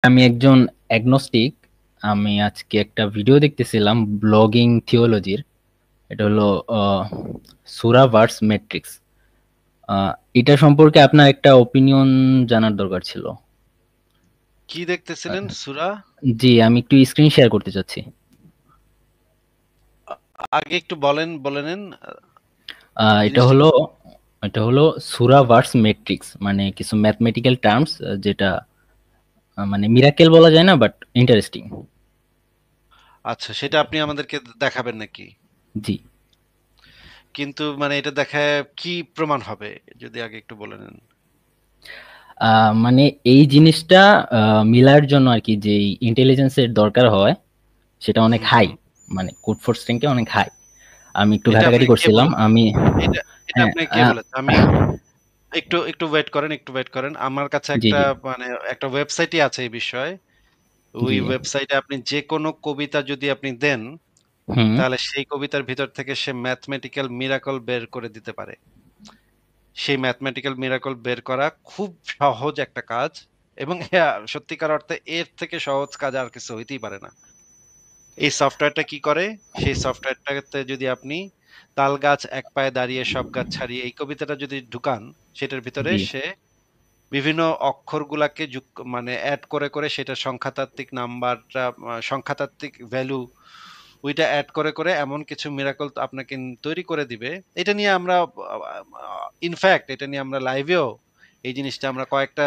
আমি একজন অ্যাগনস্টিক। আমি আজকে একটা ভিডিও দেখতেছিলাম ব্লগিং থিওলজির। এটা হলো সূরা ভার্স ম্যাট্রিক্স। এটা সম্পর্কে আপনার একটা ওপিনিয়ন জানার দরকার ছিল। কি দেখতেছিলেন সূরা? জি, আমি একটু স্ক্রিন শেয়ার করতে চাচ্ছি। আ আগে একটু বলে নেন আহ, এটা জিনিসটা হলো কি? এটা হলো সূরা ভার্স ম্যাট্রিক্স, মানে কিছু ম্যাথমেটিক্যাল টার্মস, যেটা মানে মিরাকেল বলা যায় না, বাট ইন্টারেস্টিং। আচ্ছা, সেটা আপনি আমাদেরকে দেখাবেন নাকি? জি। কিন্তু মানে এটা দেখায় কি প্রমাণ হবে? যদি আগে একটু বলে নেন। মানে এই জিনিসটা মিলার জন্য আর কি, যে ইন্টেলিজেন্সের দরকার হয় সেটা অনেক হুম, হাই। হুম। মানে কোড ফোর্স র্যাঙ্কে অনেক হাই। আমি একটু এটা ঘাটাঘাটি আপনাকে কে করছিলাম বলেছে? আমি। এটা এটা হ্যাঁ। আপনাকে কে বলেছে? আমি একটু ওয়েট করেন। আমার কাছে জি, একটা জি, মানে একটা ওয়েবসাইটই আছে এই বিষয়ে। ওই জি। ওয়েবসাইটে আপনি যেকোনো কবিতা যদি আপনি দেন, হুম। তাহলে সেই কবিতার ভিতর থেকে সে ম্যাথমেটিক্যাল মিরাকল বের করে দিতে পারে। সেই ম্যাথমেটিক্যাল মিরাকল বের করা খুব সহজ একটা কাজ এবং হ্যাঁ, সত্যিকার অর্থে এর থেকে সহজ কাজ আর কিছু হইতেই পারে না। এই সফটওয়্যারটা কি করে? সেই সফটওয়্যারটাতে যদি আপনি তাল গাছ এক পায়ে দাঁড়িয়ে সব গাছ ছাড়িয়ে এই কবিতাটা যদি ঢুকান, সেটার ভিতরে জি, সে বিভিন্ন অক্ষরগুলাকে মানে এড করে সেটার সংখ্যাতাত্ত্বিক নাম্বারটা সংখ্যাতাত্ত্বিক ভ্যালু ওইটা এড করে এমন কিছু মিরাকল আপনাকে তৈরি করে দিবে। এটা নিয়ে আমরা ইনফ্যাক্ট এটা নিয়ে আমরা লাইভেও এই জিনিসটা আমরা কয়েকটা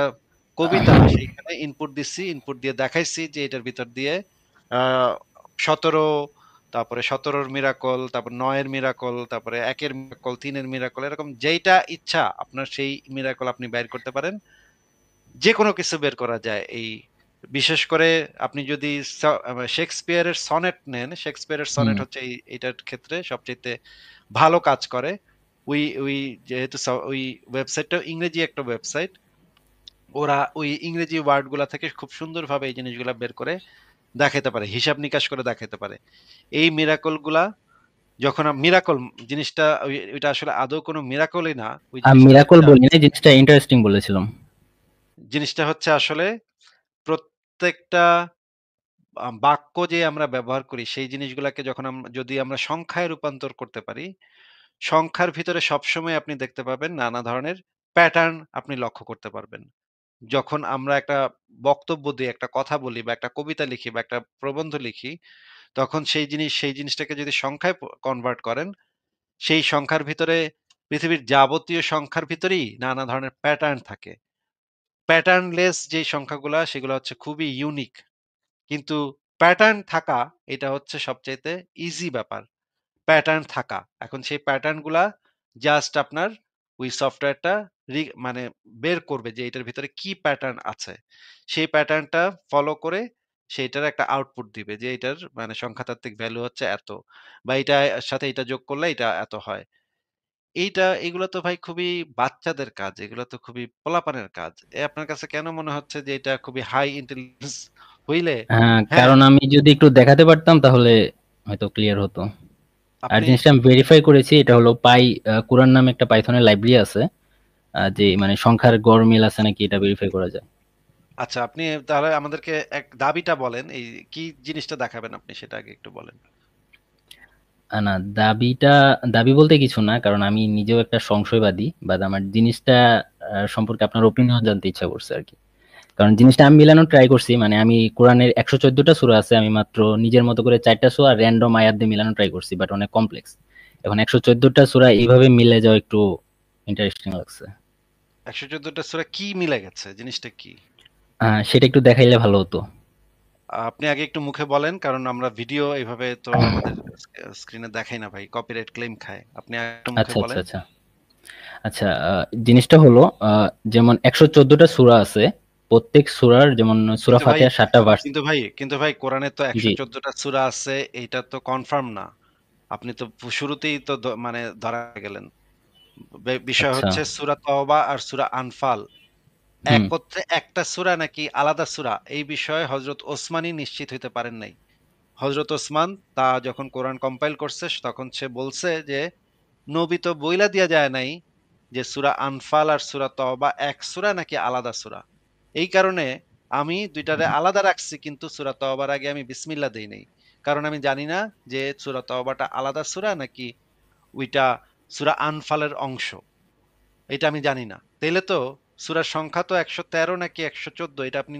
কবিতা সেইখানে ইনপুট দিচ্ছি, ইনপুট দিয়ে দেখাইছি যে এটার ভিতর দিয়ে আহ 17, তারপরে 17-র মিরাকল, তারপর 9-এর মিরাকল, তারপরে 1-এর মিরাকল, 3-এর মিরাকল, এরকম যেইটা ইচ্ছা আপনার সেই মিরাকল আপনি বাইর করতে পারেন। যেকোনো কিছু বের করা যায়। এই বিশেষ করে আপনি যদি শেক্সপিয়ারের সনেট নেন, শেক্সপিয়ারের হুম। সনেট হচ্ছে এইটার ক্ষেত্রে সবচাইতে ভালো কাজ করে। ওই ওই যেহেতু ওই ওয়েবসাইটটাও ইংরেজি একটা ওয়েবসাইট। ওরা ওই ইংরেজি ওয়ার্ড গুলা থেকে খুব সুন্দরভাবে এই জিনিসগুলা বের করে দেখাইতে পারে। হিসাব নিকাশ করে দেখাইতে পারে। এই মিরাকল গুলা যখন মিরাকল জিনিসটা ওইটা আসলে আদৌ কোনো মিরাকলই না। ওই আমি জিনিসটা মিরাকল হচ্ছে বলি নাই, জিনিসটা ইন্টারেস্টিং বলেছিলাম। জিনিসটা হচ্ছে আসলে প্রত্যেকটা বাক্য যে আমরা ব্যবহার করি সেই জিনিসগুলাকে যখন যদি আমরা সংখ্যায় রূপান্তর করতে পারি, সংখ্যার ভিতরে সবসময় আপনি দেখতে পাবেন নানা ধরনের প্যাটার্ন আপনি লক্ষ্য করতে পারবেন। যখন আমরা একটা বক্তব্য দিই, একটা কথা বলি বা একটা কবিতা লিখি বা একটা প্রবন্ধ লিখি, তখন সেই জিনিসটাকে যদি সংখ্যায় কনভার্ট করেন, সেই সংখ্যার ভিতরে পৃথিবীর যাবতীয় সংখ্যার ভিতরেই নানা ধরনের প্যাটার্ন থাকে। প্যাটার্নলেস যেই সংখ্যাগুলা সেগুলো হচ্ছে খুবই ইউনিক। কিন্তু প্যাটার্ন থাকা এটা হচ্ছে সবচাইতে ইজি ব্যাপার। প্যাটার্ন থাকা। এখন সেই প্যাটার্ন গুলা জাস্ট আপনার ওই সফটওয়্যারটা মানে বের করবে যে এটার ভিতরে কি প্যাটার্ন আছে। সেই প্যাটার্নটা ফলো করে সেইটার একটা আউটপুট দিবে যে এটার মানে সংখ্যাতাত্ত্বিক ভ্যালু হচ্ছে এত। বা এটার সাথে এটা যোগ করলে এটা এত হয়। এগুলো তো ভাই খুবই বাচ্চাদের কাজ। এগুলো তো খুবই পোলাপানের কাজ। আপনার কাছে কেন মনে হচ্ছে যে এটা খুবই হাই ইন্টেলিজেন্স হইলে হ্যাঁ, হ্যাঁ, কারণ আমি যদি একটু দেখাতে পারতাম তাহলে হয়তো ক্লিয়ার হতো। আর আপনি জিনিসটা আমি ভেরিফাই করেছি, এটা হলো কুরান নামে একটা পাইথনের লাইব্রেরি আছে, যে মানে সংখ্যার গড় মিল আছে নাকি এটা ভেরিফাই করা যায়। আচ্ছা, আপনি তাহলে আমাদেরকে দাবিটা বলেন। এই কি জিনিসটা দেখাবেন আপনি সেটা আগে একটু বলেন। না, দাবি বলতে কিছু না, কারণ আমি নিজেও একটা সংশয়বাদী, বাট আমার জিনিসটা সম্পর্কে আপনার ওপিনিয়ন জানতে ইচ্ছা করছে আর কি। কারণ জিনিসটা আমি মিলানোর ট্রাই করছি, মানে আমি কোরআনের 114টা সূরা আছে, আমি মাত্র নিজের মতো করে 4টা সূরা র্যান্ডম আয়াত দিয়ে মিলানোর ট্রাই করছি, বাট অনেক কমপ্লেক্স। এখন 114টা সূরা এইভাবে মিলে যাওয়া একটু ইন্টারেস্টিং লাগছে। ১১৪ টা সূরা কি মিলে গেছে? জিনিসটা কি? সেটা একটু দেখাইলে ভালো হতো। আপনি আগে একটু মুখে বলেন কারণ আমরা ভিডিও এভাবে তো আমাদের স্ক্রিনে দেখাই না ভাই। কপিরাইট ক্লেম খায়। আপনি একটু মুখে আচ্ছা, আচ্ছা, বলেন। আচ্ছা। আচ্ছা, জিনিসটা হলো যেমন 114টা সূরা আছে, প্রত্যেক সূরার যেমন সূরা কিন্তু ভাই ফাতিহার 7টা ভার্স। কিন্তু ভাই কোরআনে তো জি। ১১৪ টা সূরা আছে এইটা তো কনফার্ম না। আপনি তো শুরুতেই তো মানে ধরা গেলেন। বিষয় আচ্ছা। হচ্ছে সূরা তওবা আর সূরা আনফাল। হুম। একত্রে একটা সূরা নাকি আলাদা সূরা এই বিষয়ে হযরত ওসমানই নিশ্চিত হইতে পারেন নাই। হযরত ওসমান যখন কোরআন কম্পাইল করছে তখন সে বলছে যে, নবী তো বইলা দিয়া যায় নাই যে সূরা আনফাল আর সূরা তওবা এক সূরা নাকি আলাদা সূরা। এই কারণে আমি ২ টারে আলাদা রাখছি কিন্তু সূরা তওবার আগে আমি বিসমিল্লাহ দেই নাই। কারণ আমি জানি না যে সূরা তওবাটা আলাদা সূরা নাকি ওইটা সূরা আনফালের অংশ। এটা আমি জানি না। তাইলে তো সূরার সংখ্যা তো ১১৩ নাকি ১১৪ এটা আপনি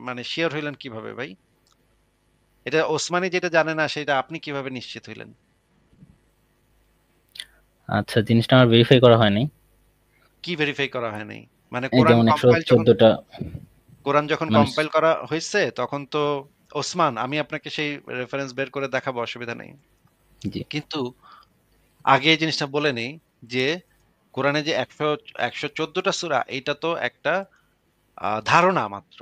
মানে সিওর হইলেন কিভাবে ভাই? এটা ওসমানী যেটা জানে না সেটা আপনি কিভাবে নিশ্চিত হইলেন? আচ্ছা, জিনিসটা আমার ভেরিফাই করা হয় নাই। কি ভেরিফাই করা হয় নাই? মানে এই যেমন ১১৪ টা কোরআন যখন মানে কম্পাইল করা হইছে তখন তো ওসমান আমি আপনাকে সেই রেফারেন্স বের করে দেখাবো অসুবিধা নেই। জি। কিন্তু আগে এই জিনিসটা বলে নেই যে কোরআনে যে ১১৪ টা সূরা এইটা তো একটা ধারণা মাত্র।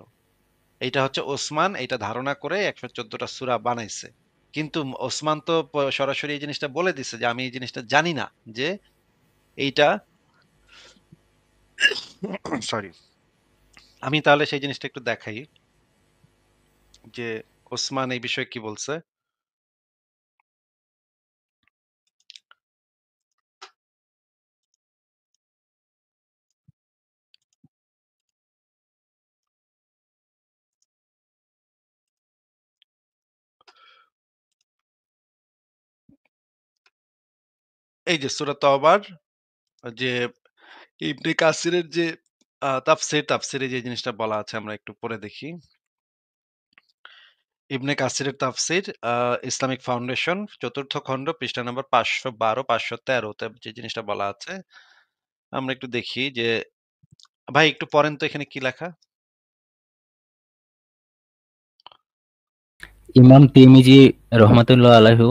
এইটা হচ্ছে ওসমান এইটা ধারণা করে ১১৪ টা সূরা বানাইছে। কিন্তু ওসমান তো সরাসরি এই জিনিসটা বলে দিছে যে আমি এই জিনিসটা জানি না যে এইটা সরি। আমি তাহলে সেই জিনিসটা একটু দেখাই যে ওসমান এই বিষয়ে কি বলছে। এই যে সূরা তওবার যে ইবনে কাসিরের যে তাফসীরে যে জিনিসটা বলা আছে আমরা একটু পড়ে দেখি। ইবনে কাসিরের তাফসীর ইসলামিক ফাউন্ডেশন ৪র্থ খণ্ড পৃষ্ঠা নম্বর ৫১২, ৫১৩ তে যে জিনিসটা বলা আছে আমরা একটু দেখি যে ভাই একটু পড়েন তো এখানে কি লেখা? ইমাম তিরমিজি রহমাতুল্লাহ আলাইহু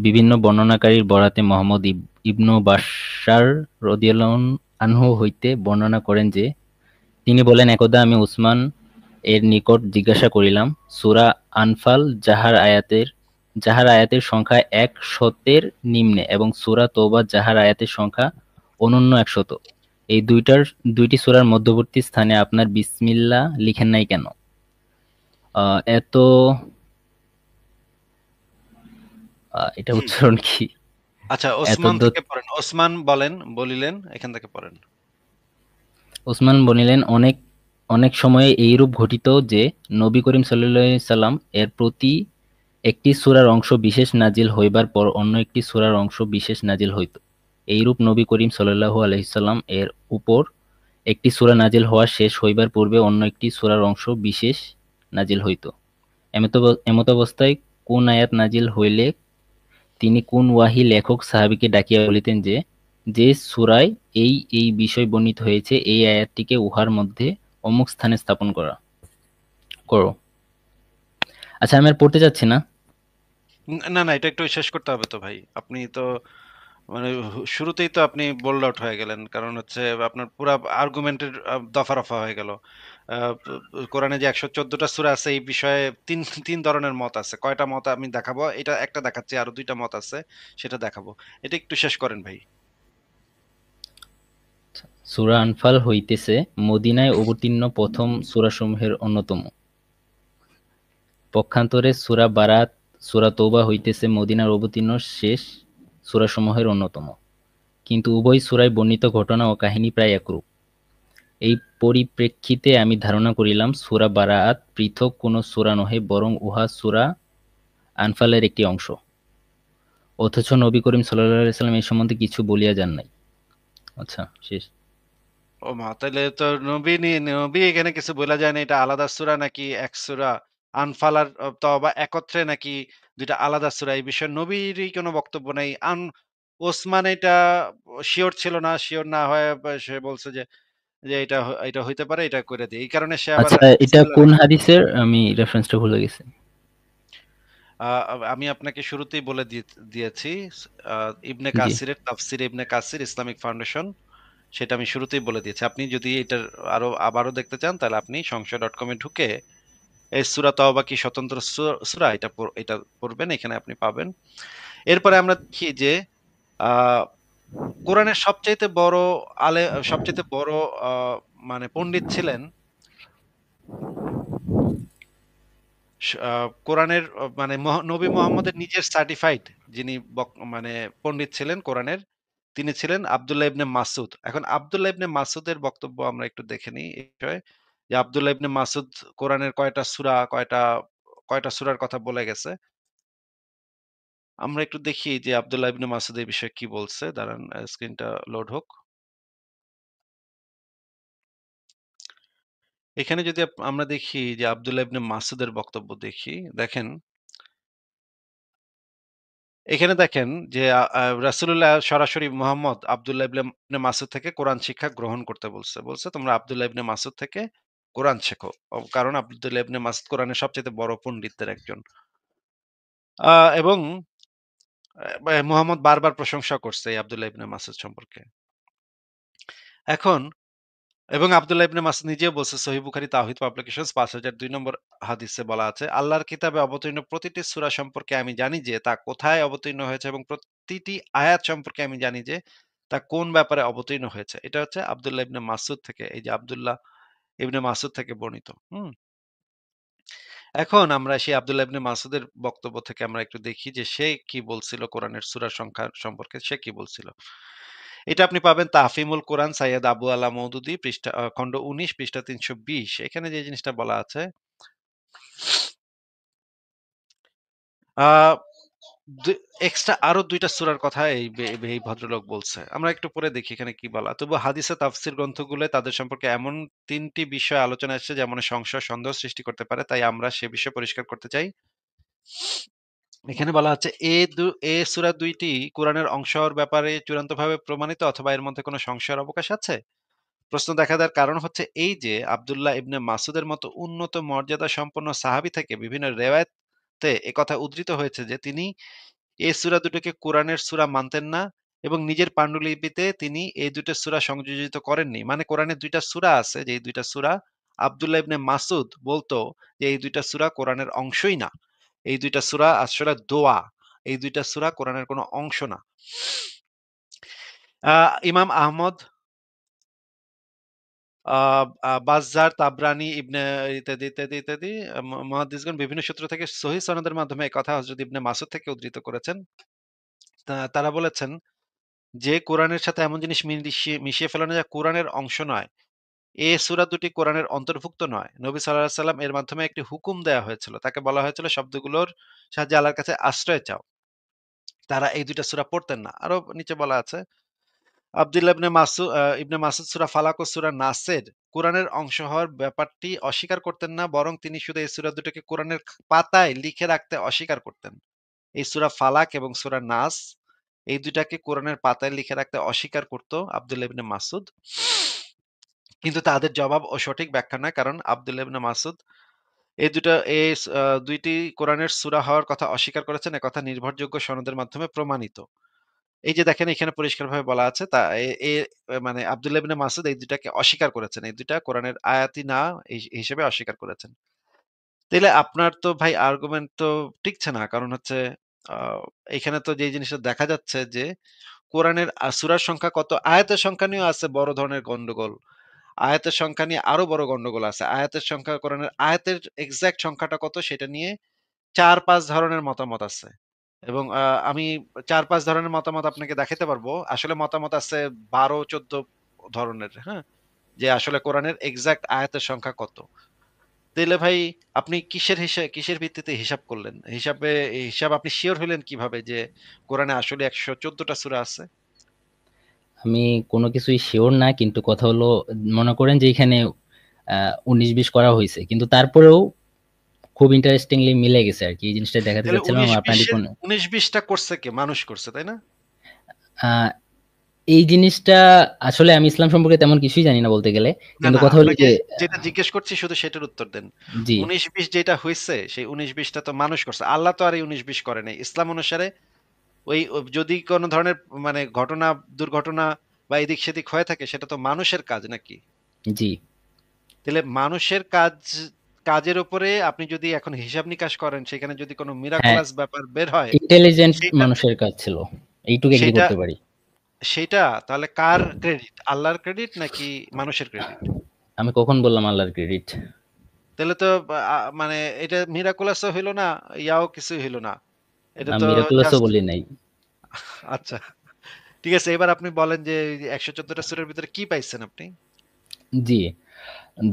বিভিন্ন বর্ণনাকারীর বরাতে মোহাম্মদ ইবনু বাশশার রাদিয়াল্লাহু আনহু হইতে বর্ণনা করেন যে তিনি বলেন, একদা আমি উসমান এর নিকট জিজ্ঞাসা করিলাম, সূরা আনফাল যাহার আয়াতের সংখ্যা ১০০-এর নিম্নে এবং সূরা তওবা যাহার আয়াতের সংখ্যা অনূন্য ১০০, এই দুইটি সূরার মধ্যবর্তী স্থানে আপনার বিসমিল্লাহ লিখেন নাই কেন? এত এটা হুম। উচ্চারণ কি? আচ্ছা এত ওসমান থেকে পড়েন। ওসমান বলিলেন এখান থেকে পড়েন। ওসমান বলিলেন, অনেক অনেক সময়ে এইরূপ ঘটিত যে, নবী করিম সাল্লাল্লাহু আলাইহি সাল্লাম এর প্রতি একটি সূরার অংশ বিশেষ নাজিল হইবার পর অন্য একটি সূরার অংশ বিশেষ নাজিল হইত। এইরূপ নবী করিম সাল্লাল্লাহু আলাইহি সাল্লাম এর উপর একটি সূরা নাজিল হওয়া শেষ হইবার পূর্বে অন্য একটি সূরার অংশ বিশেষ নাজিল হইত। এমতাবস্থায় কোন আয়াত নাজিল হইলে তিনি কোন ওয়াহী লেখক সাহাবীকে ডাকিয়া বলিতেন যে, যে সূরায় এই বিষয় বর্ণিত হয়েছে এই আয়াতটিকে উহার মধ্যে অমুক স্থানে স্থাপন করো। আচ্ছা, আমি আর পড়তে চাচ্ছি না। না, না এটা একটু শেষ করতে হবে তো ভাই। আপনি তো মানে শুরুতেই তো আপনি বোল্ড আউট হয়ে গেলেন। কারণ হচ্ছে আপনার পুরা আর্গুমেন্টের দফা-রফা হয়ে গেল। আ প কোরআনে যে ১১৪ টা সূরা আছে এই বিষয়ে ৩ ধরনের মত আছে। কয়টা মত আমি দেখাবো। এটা একটা দেখাচ্ছি, আরো ২ টা মত আছে সেটা দেখাবো। এটা একটু শেষ করেন ভাই। সূরা আনফাল হইতেছে মদীনায় অবতীর্ণ প্রথম সূরাসমূহের অন্যতম। পক্ষান্তরে সূরা বারাত, সূরা তৌবা হইতেছে মদীনায় অবতীর্ণ শেষ সূরাসমূহের অন্যতম। কিন্তু উভয় সূরায় বর্ণিত ঘটনা ও কাহিনী প্রায় একরূপ। এই পরিপ্রেক্ষিতে আমি ধারণা করিলাম, সূরা বারাআত পৃথক কোন সূরা নহে, বরং উহা সূরা আনফালের একটি অংশ। অথচ নবী করিম সাল্লাল্লাহু আলাইহি ওয়াসাল্লাম এই সম্বন্ধে কিছু বলিয়া যান নাই। আচ্ছা, শেষ। ও মা! তাইলে তো নবী এখানে কিছু বইলা যায় না এটা আলাদা সূরা নাকি এক সূরা? আনফাল আর তওবা একত্রে নাকি ২ টা আলাদা সূরা? এই বিষয়ে নবীরই কোন বক্তব্য নাই। ওসমান এটা সিওর ছিল না। সিওর না হয়ে সে বলছে যে এটা হইতে পারে, এটা কইরা দেই। এই কারণে সে আবার আচ্ছা, এটা বিসমিল্লাহ কোন রাখছে। হাদিসের? আমি রেফারেন্সটা ভুলে গেছি। আ আমি আপনাকে শুরুতেই বলে দিয়েছি। আ ইবনে জি। কাসিরের তাফসীরে ইবনে কাসির ইসলামিক ফাউন্ডেশন সেটা আমি শুরুতেই বলে দিয়েছি। আপনি যদি এটার আবারও দেখতে চান তাহলে আপনি সংশয়.com এ ঢুকে এই সূরা তওবা কি স্বতন্ত্র সূরা এটা পড়বেন। এখানে আপনি পাবেন। এরপরে আমরা দেখি যে আ কোরআনের সবচাইতে বড় আ মানে পণ্ডিত ছিলেন কোরআনের মানে নবী মুহাম্মদের নিজের সার্টিফাইড যিনি মানে পণ্ডিত ছিলেন কোরআনের, তিনি ছিলেন আব্দুল্লাহ ইবনে মাসউদ। এখন আব্দুল্লাহ ইবনে মাসউদের বক্তব্য আমরা একটু দেখে নিই এই বিষয়ে। যে আব্দুল্লাহ ইবনে মাসুদ কোরআনের কয়টা সূরার কথা বলে গেছে। আমরা একটু দেখি যে আব্দুল্লাহ ইবনে মাসুদ এই বিষয়ে কি বলছে। দাঁড়ান স্ক্রিনটা লোড হোক। এখানে যদি আমরা দেখি যে আব্দুল্লাহ ইবনে মাসুদের বক্তব্য দেখি, দেখেন এখানে দেখেন যে রাসূলুল্লাহ সরাসরি মুহাম্মদ আব্দুল্লাহ ইবনে মাসুদ থেকে কোরআন শিক্ষা গ্রহণ করতে বলছে। বলছে তোমরা আব্দুল্লাহ ইবনে মাসুদ থেকে কোরআন শেখো। কারণ আব্দুল্লাহ ইবনে মাসুদ কোরআনের সবচাইতে বড় পণ্ডিতদের একজন। এবং মুহাম্মদ বারবার প্রশংসা করছে এই আব্দুল্লাহ ইবনে মাসুদ সম্পর্কে। এখন এবং আব্দুল্লাহ ইবনে মাসুদ নিজেও বলছে সহিহ বুখারী তাওহীদ পাবলিকেশনস ৫০০২ নম্বর হাদিসে বলা আছে, আল্লাহর কিতাবে অবতীর্ণ প্রতিটি সূরা সম্পর্কে আমি জানি যে তা কোথায় অবতীর্ণ হয়েছে এবং প্রতিটি আয়াত সম্পর্কে আমি জানি যে তা কোন ব্যাপারে অবতীর্ণ হয়েছে। এটা হচ্ছে আব্দুল্লাহ ইবনে মাসুদ থেকে, এই যে আব্দুল্লাহ ইবনে মাসুদ থেকে বর্ণিত। এখন আমরা সেই আব্দুল্লাহ ইবনে মাসুদের বক্তব্য থেকে আমরা একটু দেখি যে সে কি বলছিল কোরআনের সূরা সংখ্যা সম্পর্কে সে কি বলছিল। এটা আপনি পাবেন তাহফিমুল কোরআন সাইয়্যেদ আবু আলা মওদুদী খণ্ড ১৯ পৃষ্ঠা ৩২০। এখানে যে জিনিসটা বলা আছে আ দু এক্সট্রা আরো ২ টা সূরার কথা এই ভদ্রলোক বলছে। আমরা একটু পরে দেখি এখানে কি বলা। তবু হাদিসে তাফসীর গ্রন্থগুলোয় তাদের সম্পর্কে এমন ৩ টি বিষয় আলোচনা এসেছে যা মনে সংশয় সন্দেহ সৃষ্টি করতে পারে। তাই আমরা সে বিষয়ে পরিষ্কার করতে চাই। এখানে বলা হচ্ছে এ সূরা ২ টি কোরআনের অংশ হওয়ার ব্যাপারে চূড়ান্তভাবে প্রমাণিত অথবা এর মধ্যে কোনো সংশয়ের অবকাশ আছে? প্রশ্ন দেখা দেওয়ার কারণ হচ্ছে এই যে আব্দুল্লাহ ইবনে মাসুদের মতো উন্নত মর্যাদা সম্পন্ন সাহাবী থেকে বিভিন্ন রেওয়ায়েতে একথা উদ্ধৃত হয়েছে যে তিনি এই সূরা দুটোকে কোরআনের সূরা মানতেন না এবং নিজের পান্ডুলিপিতে তিনি এই ২ টা সূরা সংযোজিত করেননি। মানে কোরআনে ২ টা সূরা আছে যে এই ২ টা সূরা আব্দুল্লাহ ইবনে মাসুদ বলতো যে এই ২ টা সূরা কোরআনের অংশই না। এই ২ টা সূরা আসলে দোয়া। এই ২ টা সূরা কোরআনের কোনো অংশ না। ইমাম আহমদ, আ আ বাজ্জার, তাবরানী, ইত্যাদি মুহাদ্দিসগণ বিভিন্ন সূত্র থেকে সহিহ সনদের মাধ্যমে এই কথা হযরত ইবনে মাসুদ থেকে উদ্ধৃত করেছেন। তারা বলেছেন যে কোরআনের সাথে এমন জিনিস মিশিয়ে ফেলানো যা কোরআনের অংশ নয়। এ সূরা দুটি কোরআনের অন্তর্ভুক্ত নয়। নবী সাল্লাল্লাহু আলাইহি সাল্লাম এর মাধ্যমে একটি হুকুম দেয়া হয়েছিল। তাকে বলা হয়েছিল শব্দগুলোর সাহায্যে আল্লাহর কাছে আশ্রয় চাও। তারা এই ২ টা সূরা পড়তেন না। আরো নিচে বলা আছে আব্দুল্লাহ ইবনে মাসুদ সূরা ফালাক ও সূরা নাসের কোরআনের অংশ হওয়ার ব্যাপারটি অস্বীকার করতেন না, বরং তিনি শুধু এই সূরা দুটোকে কোরআনের পাতায় লিখে রাখতে অস্বীকার করতেন। এই সূরা ফালাক এবং সূরা নাস এই ২ টাকে কোরআনের পাতায় লিখে রাখতে অস্বীকার করত আব্দুল্লাহ ইবনে মাসুদ। কিন্তু তাদের জবাব ও সঠিক ব্যাখ্যা নয়। কারণ আব্দুল্লাহ ইবনে মাসুদ এই ২ টা এই ২ টি কোরআনের সূরা হওয়ার কথা অস্বীকার করেছেন। একথা নির্ভরযোগ্য সনদের মাধ্যমে প্রমাণিত। এই যে দেখেন এখানে পরিষ্কারভাবে বলা আছে তা এ এ মানে আব্দুল্লাহ ইবনে মাসুদ এই ২ টাকে অস্বীকার করেছেন। এই ২ টা কোরআনের আয়াতই না হিসেবে অস্বীকার করেছেন। তাইলে আপনার তো ভাই আর্গুমেন্ট তো টিকছে না। কারণ হচ্ছে আ এখানে তো যে জিনিসটা দেখা যাচ্ছে যে কোরআনের সূরার সংখ্যা কত, আয়াতের সংখ্যা নিয়েও আছে বড় ধরনের গন্ডগোল। আয়াতের সংখ্যা নিয়ে আরো বড় গন্ডগোল আছে। আয়াতের সংখ্যা কোরআনের আয়াতের এক্সাক্ট সংখ্যাটা কত সেটা নিয়ে ৪-৫ ধরনের মতামত আছে। এবং আমি ৪-৫ ধরনের মতামত আপনাকে দেখাইতে পারবো। আসলে মতামত আছে ১২-১৪ ধরনের, হ্যাঁ? যে আসলে কোরআনের এক্সাক্ট আয়াতের সংখ্যা কত। তাইলে ভাই আপনি কিসের ভিত্তিতে হিসাব করলেন? হিসাব আপনি সিওর হইলেন কিভাবে যে কোরআনে আসলে ১১৪ টা সূরা আছে? আমি কোনো কিছুই সিওর না, কিন্তু কথা হলো মনে করেন যে এখানে ১৯-২০ করা হইছে। কিন্তু তারপরেও খুব ইন্টারেস্টিংলি মিলে গেছে আরকি। এই জিনিসটা দেখাতে তাহলে চাচ্ছিলাম আপনার ১৯-২০ টা করছে কে? মানুষ করছে, তাই না? আ এই জিনিসটা আসলে আমি ইসলাম সম্পর্কে তেমন কিছুই জানি না বলতে গেলে। না, কিন্তু না, কথা হলো আপনাকে যে যেটা জিজ্ঞেস করছি শুধু সেটার উত্তর দেন। জি, ১৯-২০ যেটা হইছে সেই ১৯-২০ টা তো মানুষ করছে। আল্লাহ তো আর এই ১৯-২০ করে নাই। ইসলাম অনুসারে যদি কোন ধরনের মানে দুর্ঘটনা বা এদিক-সেদিক হয়ে থাকে সেটা তো মানুষের কাজ নাকি? জি। তাহলে মানুষের কাজের উপরে আপনি যদি এখন হিসাব-নিকাশ করেন সেখানে যদি কোন হ্যাঁ, মিরাকুলাস ব্যাপার বের হয় ইন্টেলিজেন্ট সেইটা মানুষের কাজ ছিল। এইটুকু এগ্রি সেইটা করতে পারি। সেইটা তাহলে কার ক্রেডিট? আল্লাহর ক্রেডিট নাকি মানুষের ক্রেডিট? আমি কখন বললাম আল্লাহর ক্রেডিট? তাহলে তো মানে এটা মিরাকুলাস ও হইল না, ইয়াও কিছুই হইল না। এটা তো মিরাকুলাসও জাস্ট বলি নাই। আচ্ছা। ঠিক আছে এবার আপনি বলেন যে ১১৪ টা সূরার ভিতরে কি পাইছেন আপনি? জি,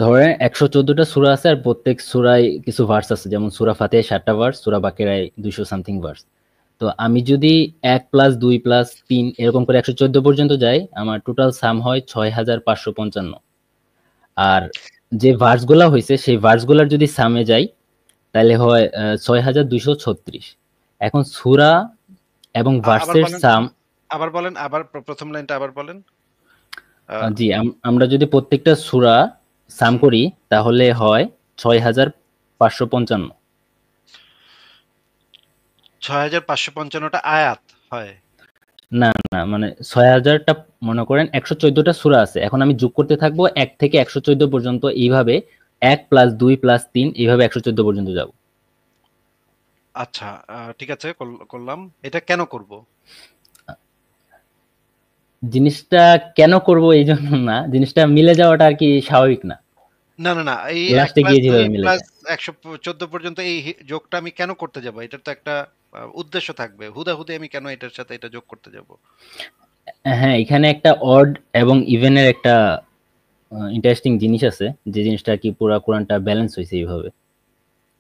ধরেন ১১৪ টা সূরা আছে আর প্রত্যেক সূরায় কিছু ভার্স আছে। যেমন সূরা ফাতিহায় ৭ টা ভার্স, সূরা বাকেরায় ২০০ সামথিং ভার্স। তো আমি যদি ১ প্লাস ২ প্লাস ৩ এরকম করে ১১৪ পর্যন্ত যাই, আমার টোটাল সাম হয় ৬৫৫৫। আর যে ভার্স গুলা হয়েছে সেই ভার্স গুলার যদি সামে যাই তাহলে হয় ৬২৩৬। এখন সূরা এবং আবার ভার্সের বলেন, সাম, আবার বলেন, আবার প্রথম লাইনটা আবার বলেন। আহ, জি আমরা যদি প্রত্যেকটা সূরা সাম হুম, করি তাহলে হয় ৬৫৫৫। ৬৫৫৫টা আয়াত হয়। না, না মানে ৬০০০টা, মনে করেন ১১৪ টা সূরা আছে। এখন আমি যোগ করতে থাকবো ১ থেকে ১১৪ পর্যন্ত, এইভাবে ১ প্লাস ২ প্লাস ৩ এইভাবে ১১৪ পর্যন্ত যাব। আচ্ছা, ঠিক আছে, করলাম। এটা কেন করব? জিনিসটা কেন করব এইজন্য না, জিনিসটা মিলে যাওয়াটা আরকি স্বাভাবিক না। না, না, না। এই ১ লাস্টে প্লাস গিয়ে ২ যেভাবে মিলে প্লাস যায়। ১১৪ পর্যন্ত এই যোগটা আমি কেন করতে যাব? এটার তো একটা উদ্দেশ্য থাকবে। হুদাহুদি আমি কেন এটার সাথে এটা যোগ করতে যাব? হ্যাঁ, এখানে একটা অড এবং ইভেন এর একটা ইন্টারেস্টিং জিনিস আছে, যে জিনিসটা আরকি পুরা কোরআনটা ব্যালেন্স হইছে এইভাবে।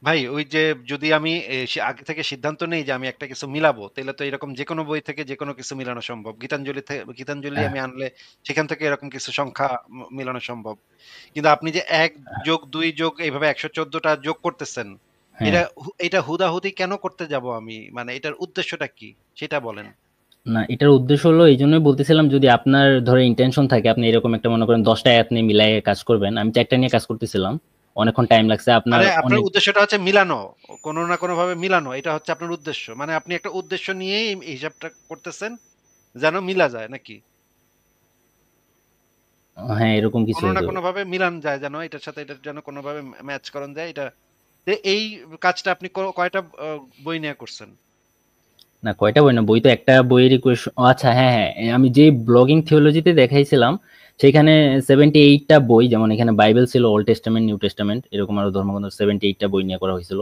ভাই ওই যে যদি আমি আগে থেকে সিদ্ধান্ত নেই যে আমি একটা কিছু মিলাবো, তাইলে তো এরকম যেকোনো বই থেকে যেকোনো কিছু মিলানো সম্ভব। গীতাঞ্জলি আহ আমি আনলে সেখান থেকে এরকম কিছু সংখ্যা মিলানো সম্ভব। কিন্তু আপনি যে ১ যোগ ২ যোগ এইভাবে ১১৪ টা যোগ করতেছেন, হ্যাঁ। এটা হুদাহুদি কেন করতে যাব আমি? মানে এটার উদ্দেশ্যটা কি? সেটা বলেন। না, এটার উদ্দেশ্য হলো এইজন্যই বলতেছিলাম, যদি আপনার ধরেন ইনটেনশন থাকে আপনি এরকম একটা মনে করেন ১০ টা আয়াত নিয়ে মিলায়ে কাজ করবেন। আমি ৪ টা নিয়ে কাজ করতেছিলাম। অনেকক্ষণ টাইম লাগছে। আপনার মানে আপনার অনেক, উদ্দেশ্যটা হচ্ছে মিলানো। কোনো না কোনোভাবে মিলানো। এটা হচ্ছে আপনার উদ্দেশ্য। মানে আপনি একটা উদ্দেশ্য নিয়েই এই হিসাবটা করতেছেন যেন মিলা যায় নাকি? হ্যাঁ, এরকম কিছু কোনো না হইতে পারে। কোনোভাবে মিলান যায় যেন এটার সাথে এটার যেন কোনোভাবে ম্যাচ করান যায় এটা। এই কাজটা আপনি কয়টা বই নিয়ে করছেন? না, কয়টা বই না, বই তো একটা বইয়েরই কোয়েশন। ও আচ্ছা, হ্যাঁ, হ্যাঁ। আমি যে ব্লগিং থিওলজিতে দেখাইছিলাম সেখানে 78 টা বই, যেমন এখানে বাইবেল ছিল, ওল্ড টেস্টামেন্ট, নিউ টেস্টামেন্ট, এরকম আরো ধর্মগ্রন্থ 78 টা বই নিয়ে করা হয়েছিল।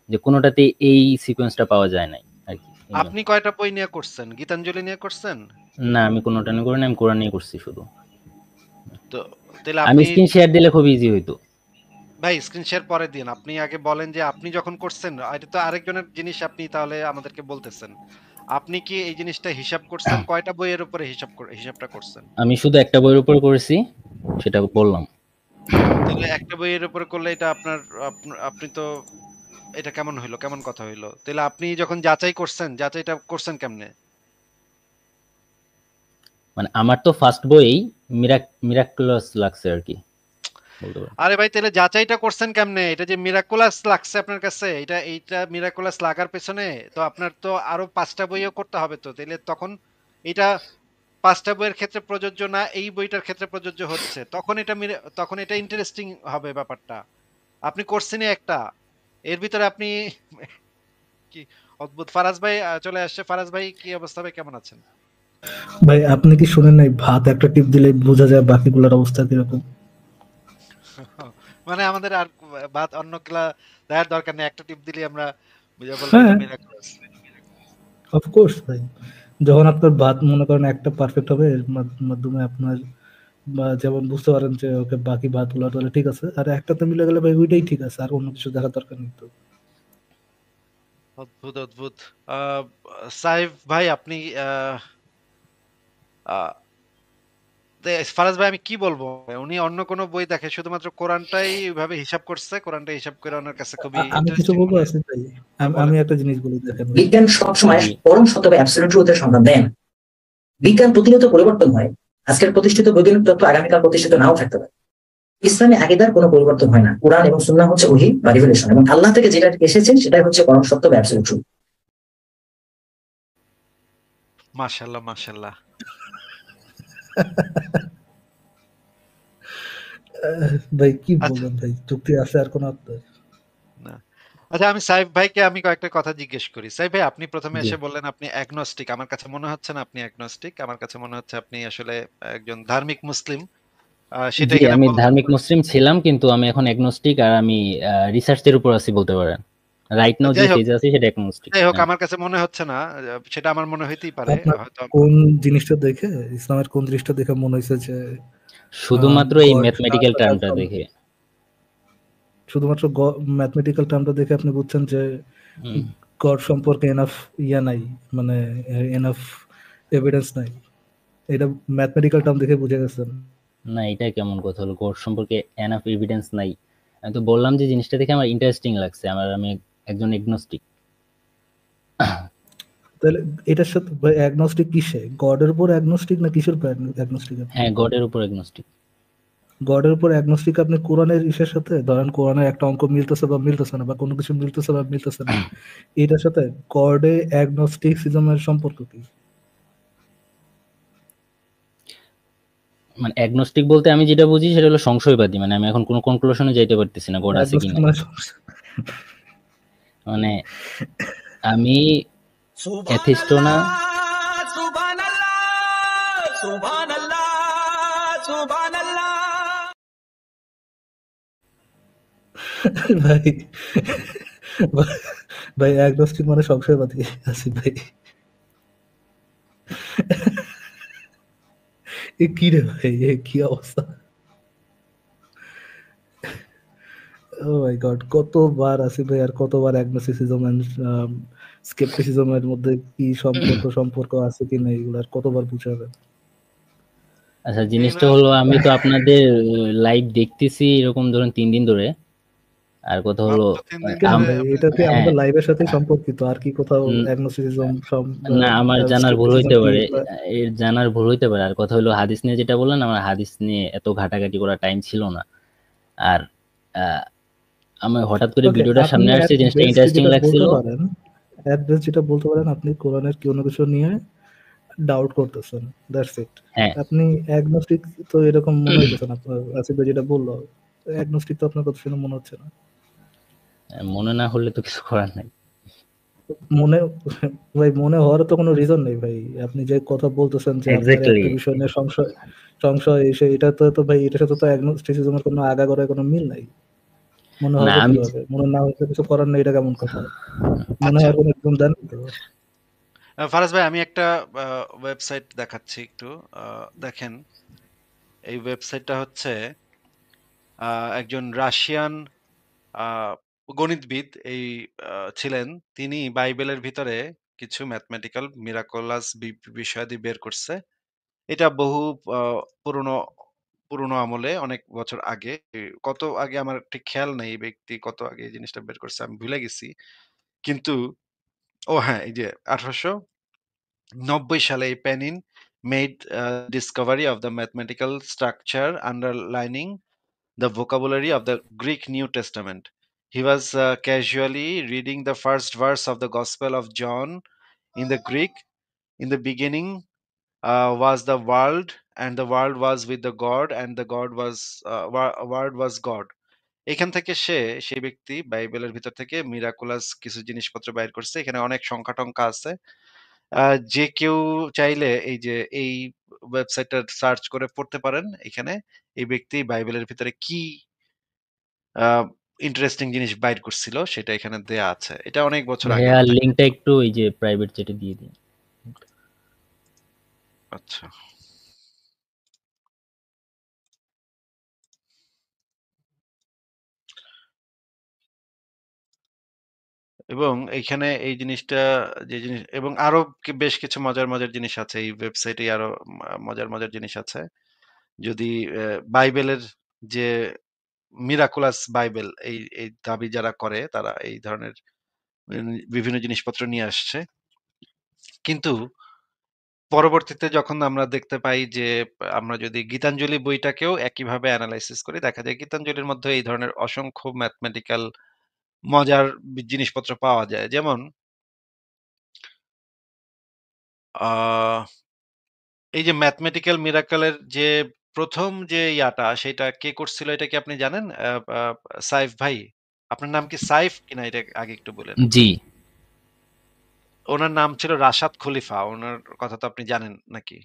যে কোনোটাতে এই সিকোয়েন্সটা পাওয়া যায় নাই আরকি, এইজন্য। আপনি কয়টা বই নিয়ে করছেন? গীতাঞ্জলি নিয়ে করছেন? না, আমি কোনোটা নিয়ে করিনি, আমি কোরআন নিয়ে করছি শুধু। তো তাহলে আমি আপনি স্ক্রিন শেয়ার দিলে খুব ইজি হইতো। ভাই স্ক্রিন শেয়ার পরে দিন। আপনি আগে বলেন যে আপনি যখন করছেন, এটা তো আরেকজনের জিনিস আপনি তাহলে আমাদেরকে বলতেছেন। আপনি কি এই জিনিসটা হিসাব করছেন? কয়টা বইয়ের উপরে হিসাবটা করছেন? আমি শুধু একটা বইয়ের উপর করেছি, সেটা বললাম। তাহলে একটা বইয়ের উপরে করলে এটা আপনার আপনি তো এটা কেমন হইলো? কেমন কথা হইলো? তাহলে আপনি যখন যাচাই করছেন, যাচাইটা করছেন কেমনে? মানে আমার তো ফার্স্ট বইয়েই মিরাক্কুলাস লাগছে আরকি, বলতে পারেন। আরে ভাই তাহলে যাচাইটা করছেন কেমনে? এটা যে মিরাকুলাস লাগছে আপনার কাছে, এইটা মিরাকুলাস লাগার পেছনে তো আপনার তো আরো ৫ টা বইও করতে হবে তো। তাইলে তখন এটা ৫ টা বইয়ের ক্ষেত্রে প্রযোজ্য না, এই বইটার ক্ষেত্রে প্রযোজ্য হচ্ছে। তখন এটা ইন্টারেস্টিং হবে ব্যাপারটা। আপনি করছেনই একটা। এর ভিতরে আপনি কি অদ্ভুত। ফারাজ ভাই চলে আসছে। ফারাজ ভাই কি অবস্থা ভাই, কেমন আছেন? ভাই আপনি কি শুনেন নাই ভাত একটা টিপ দিলে বোঝা যায় বাকিগুলোর অবস্থা কিরকম? মানে আমাদের আর বাদ অন্য ক্লা দেখার দরকার নেই। একটা টিপ দিলেই আমরা বুঝে বলবো হ্যাঁ, এটা মিরাকুলাস। অফকোর্স ভাই। যখন আপনার ভাত মনে করেন একটা পারফেক্ট হবে, এর মাধ্যমে আপনার বা যেমন বুঝতে পারেন যে ওকে বাকি ভাতগুলো তাহলে ঠিক আছে, আর একটাতে মিলে গেলে ভাই ওইটাই ঠিক আছে, আর অন্য কিছু দেখার দরকার নেই তো। অদ্ভুত, অদ্ভুত। আ সাইফ ভাই আপনি আ আ ফারাজ ভাই আমি কি বলবো? উনি অন্য কোন বই দেখে শুধুমাত্র কোরআনটাই ওইভাবে হিসাব করছে। কোরআনটা হিসাব করে ওনার কাছে খুবই আমি কিছু ইন্টারেস্টিং বলবো মনে আছে ভাই। আমি বলেন। একটা জিনিস বলি, দেখেন ভাই। বিজ্ঞান সবসময় জি, পরম সত্য বা অ্যাবসলিউট ট্রুথের সন্ধান দেয় না। বিজ্ঞান প্রতিনিয়ত পরিবর্তন হয়। আজকের প্রতিষ্ঠিত বৈজ্ঞানিক তত্ত্ব আগামীকাল প্রতিষ্ঠিত নাও থাকতে পারে। ইসলামে আকীদার কোনো পরিবর্তন হয় না। কুরআন এবং সুন্নাহ হচ্ছে ওহী বা রিভেলেশন, এবং আল্লাহ থেকে যেটা এসেছে সেটাই হচ্ছে পরম সত্য বা অ্যাবসলিউট ট্রুথ। মাশাআল্লাহ, মাশাআল্লাহ। ভাই কি আচ্ছা, বলবেন ভাই, যুক্তি আছে আর কোনো আপনার? না। আচ্ছা আমি সাইফ ভাইকে কয়েকটা কথা জিজ্ঞেস করি। সাইফ ভাই আপনি ১ম এ জি, এসে বললেন আপনি অ্যাগনস্টিক। আমার কাছে মনে হচ্ছে না আপনি অ্যাগনস্টিক। আমার কাছে মনে হচ্ছে আপনি আসলে একজন ধার্মিক মুসলিম। সেটা জি, এখানে আমি বললেন। ধার্মিক মুসলিম ছিলাম, কিন্তু আমি এখন এগনোস্টিক, আর আমি রিসার্চের উপর আছি বলতে পারেন। রাইট নাও যে যাই হোক, ফেজে আছি সেটা এগনোস্টিক। যাই হোক হ্যাঁ। আমার কাছে মনে হচ্ছে না। সেটা আমার মনে হইতেই পারে। আপনার হয়তো কোন জিনিসটা দেখে, ইসলামের কোন জিনিসটা দেখে মনে হয়েছে যে শুধুমাত্র এই গড ম্যাথমেটিক্যাল টার্মটা দেখে। শুধুমাত্র ম্যাথমেটিক্যাল টার্মটা দেখে আপনি বুঝছেন যে গড সম্পর্কে এনাফ নাই, মানে এনাফ এভিডেন্স নাই, এটা ম্যাথমেটিক্যাল টার্ম দেখে বুঝে গেছেন? না, এটা কেমন কথা হলো? গড সম্পর্কে এনাফ এভিডেন্স নাই? আমি তো বললাম যে জিনিসটা দেখে আমার ইন্টারেস্টিং লাগছে। আমি একজন এগনোস্টিক। তাহলে এটার সাথে অ্যাগনস্টিক কিসে? গডের উপর অ্যাগনস্টিক না কিসের উপর অ্যাগনস্টিক? হ্যাঁ, গডের উপর এগনোস্টিক। গডের উপর অ্যাগনস্টিক আপনি কোরআনের ইসের সাথে, ধরেন কোরআনের একটা অঙ্ক মিলতেছে বা মিলতেছে না, বা কোনো কিছু মিলতেছে বা মিলতেছে না, এটার সাথে গডে অ্যাগনস্টিসিজমের সম্পর্ক কি? মানে অ্যাগনোস্টিক বলতে আমি যেটা বুঝি সেটা হলো সংশয়বাদী। মানে আমি এখন কোনো কনক্লুশনে যাইতে পারতেছি না গড আছে কি অ্যাগনস্টিক না। মানে মানে আমি এথিস্টও না। ভাই ভাই অ্যাগনস্টিক মানে সংশয়বাদী আছি ভাই। এ কি রে ভাই, এ কি অবস্থা! ও মাই গড, কতবার আসিফ ভাই আর কতবার অ্যাগনোস্টিসিজম এন্ড স্কেপটিসিজমের মধ্যে কি সম্পর্ক আছে কি না এগুলো আর কতবার বুঝাবেন? আচ্ছা, জিনিসটা হলো আমি তো আপনাদের লাইভ দেখতেছি এরকম ধরেন 3 দিন ধরে। আর কথা হলো মাত্র 3 দিন কেন ধরে ভাই, আপনি এটা কি হ্যাঁ, আমাদের লাইভের সাথে সম্পর্কিত? আর কি কোথাও অ্যাগনোস্টিসিজম না আমার জানার ভুল হইতে কি? পারে। এর জানার ভুল হইতে পারে। আর কথা হলো হাদিস নিয়ে যেটা বললেন, আমার হাদিস নিয়ে এত ঘাটাঘাটি করার টাইম ছিল না। আর আমি হঠাৎ করে ওকে, ভিডিওটা আপনি সামনে আসছে, at জিনিসটা best ইন্টারেস্টিং যেটা লাগছিল। বলতে পারেন, at best যেটা বলতে পারেন, আপনি কোরআনের কোনো কিছু নিয়ে ডাউট করতেছেন, দ্যাটস ইট। হ্যাঁ, আপনি অ্যাগনস্টিক তো এরকম মনে হইতেছে না আপনার, আসিফ ভাই যেটা বললো, অ্যাগনস্টিক তো আপনার কথা শুনে মনে হচ্ছে না। মনে না হলে তো কিছু করার নাই। মনে ভাই মনে হওয়ার তো কোনো রিজন নেই ভাই। আপনি যে কথা বলতেছেন যে আপনার এক্স্যাক্টলি। একটা বিষয় নিয়ে সংশয় এসে, এটা তো ভাই এটার সাথে তো অ্যাগনোস্টিসিজমের কোনো আগাগোড়ায় কোনো মিল নাই। মনে না হবে আমি কিভাবে? মনে না হলে কিছু করার নেই, এটা কেমন কথা? মনে আচ্ছা হওয়ার কোনো রিজন দেন তো? ফারাজ ভাই, আমি একটা ওয়েবসাইট দেখাচ্ছি একটু। দেখেন, এই ওয়েবসাইটটা হচ্ছে একজন রাশিয়ান আহ, গণিতবিদ ছিলেন। তিনি বাইবেলের ভিতরে কিছু ম্যাথমেটিক্যাল মিরাকলাস বিষয়াদি বের করছে। এটা বহু পুরনো পুরনো আমলে, অনেক বছর আগে। কত আগে আমার ঠিক খেয়াল নেই এই ব্যক্তি কত আগে এই জিনিসটা বের করছে, আমি ভুলে গেছি। কিন্তু ও হ্যাঁ, এই যে 1890 সালে এই Panin made discovery of the mathematical structure underlining the vocabulary of the Greek New Testament. He was casually reading the first verse of the Gospel of John in the Greek. In the beginning was the world, and the world was with the God, and the God was word was God. এখান থেকে সেই ব্যক্তি বাইবেলের ভিতর থেকে miraculous কিছু জিনিসপত্র বাইর করছে। এখানে অনেক সংখ্যা টংখ্যা আছে। যে কেউ চাইলে এই ওয়েবসাইটটা সার্চ করে পড়তে পারেন। এখানে এই ব্যক্তি বাইবেলের ভিতরে কি ইন্টারেস্টিং জিনিস বাইর করছিল সেটা এখানে দেয়া আছে। এটা অনেক বছর ভাইয়া আগের। লিংকটা একটু এই যে প্রাইভেট চ্যাটে দিয়ে দিন। আচ্ছা, এবং এইখানে এই জিনিসটা, যে জিনিস এবং আরো বেশ কিছু মজার মজার জিনিস আছে এই ওয়েবসাইটে। আরো মজার মজার জিনিস আছে। যদি বাইবেলের যে মিরাকুলাস বাইবেল, এই এই দাবি যারা করে তারা এই ধরনের বিভিন্ন জিনিসপত্র নিয়ে আসছে। কিন্তু পরবর্তীতে যখন আমরা দেখতে পাই যে আমরা যদি গীতাঞ্জলি বইটাকেও একইভাবে অ্যানালাইসিস করি, দেখা যায় গীতাঞ্জলির মধ্যে এই ধরনের অসংখ্য ম্যাথমেটিক্যাল মজার জিনিসপত্র পাওয়া যায়। যেমন আহ এই যে ম্যাথমেটিক্যাল মিরাকলের যে প্রথম যে ইয়াটা, সেটা কে করছিল এটা কি আপনি জানেন? সাইফ ভাই, আপনার নাম কি সাইফ কিনা এটা আগে একটু বলেন। জি, ওনার নাম ছিল রাশাদ খলিফা। ওনার কথা তো আপনি জানেন নাকি?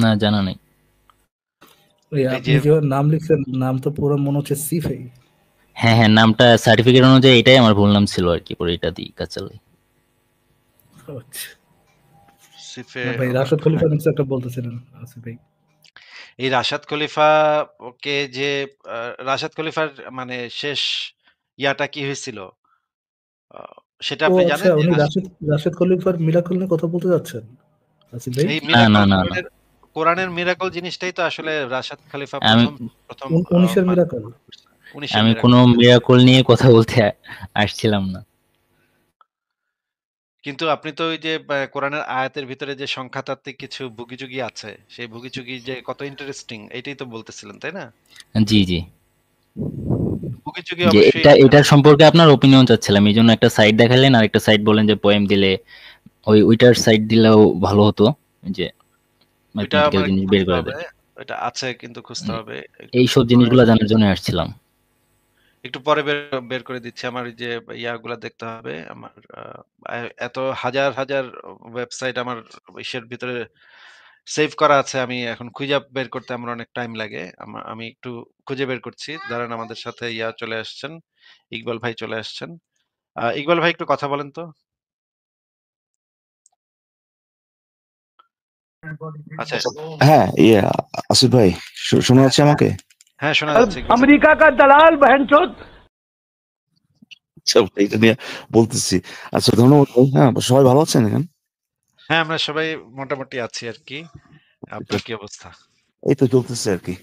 না জানা নেই। এই এই আপনি যে যে নাম লিখছেন, নাম তো পুরো মনে হচ্ছে সিফাই। হ্যাঁ হ্যাঁ, নামটা সার্টিফিকেট অনুযায়ী এটাই আমার ভুল নাম ছিল আর কি, পরে এটা দিই কাজ চালাই। আচ্ছা, সিফে না ভাই রাশেদ খলিফা নিশ্চয় একটা বলতেছিলেন আসিফ ভাই। এই রাশাদ খলিফাকে যে রাশাদ খলিফার মানে শেষ ইয়াটা কি হয়েছিল সেটা ও আপনি আচ্ছা, জানেন যে উনি রাশেদ খলিফার মিরাকল নিয়ে কথা বলতে যাচ্ছেন আসিফ ভাই? এই না না মিরাকল না না, কোরআনের মিরাকল জিনিসটাই তো আসলে রাশাদ খলিফা আমি প্রথম 19-এর মিরাকল। বাস্তবায়ন করছে। 19-এর আমি মিরাকল। কোনো মিরাকল নিয়ে কথা বলতে আসছিলাম না। কিন্তু আপনি তো ওই যে কোরআনের আয়াতের ভিতরে যে সংখ্যাতাত্ত্বিক কিছু ভুগিচুগি আছে, সেই ভুগিচুগি যে কত ইন্টারেস্টিং এইটাই তো বলতেছিলেন, তাই না? জি জি, ভুগিচুগি যে অবশ্যই এটার সম্পর্কে আপনার ওপিনিয়ন চাচ্ছিলাম, এই জন্য একটা সাইট দেখালেন আর একটা সাইট বলেন যে পোয়েম দিলে ওইটার সাইট দিলেও ভালো হতো, যে ওইটা ম্যাথমেটিক্যাল আমার জিনিস বের খুঁজতে করে হবে। দেয়। ওইটা আছে কিন্তু খুঁজতে হবে। একটু এইসব পরে জিনিসগুলো জানার জন্য আসছিলাম। একটু পরে বের করে দিচ্ছি। আমার এই যে ইয়াগুলা দেখতে হবে। আমার এত হাজার, হাজার ওয়েবসাইট আমার ইসের ভিতরে সেভ করা আছে। আমি এখন খুঁজে বের করতে আমার অনেক টাইম লাগে। আমি একটু খুঁজে বের করছি। দাঁড়ান, আমাদের সাথে ইয়া চলে আসছেন। ইকবাল ভাই চলে আসছেন। ইকবাল ভাই একটু কথা বলেন তো। আচ্ছা। হ্যাঁ, আসিফ ভাই, শোনা যাচ্ছে আমাকে? হ্যাঁ, শোনা যাচ্ছে। अमेरिका का दलाल बहनचोद। আচ্ছা, এটা নিয়ে বলতেছি। আচ্ছা, ধন্যবাদ ভাই। হ্যাঁ, সবাই ভালো আছেন এখানে? হ্যাঁ, আমরা সবাই মোটামুটি আছি আরকি। আপনার কি অবস্থা? এই তো চলতেছে আর কি।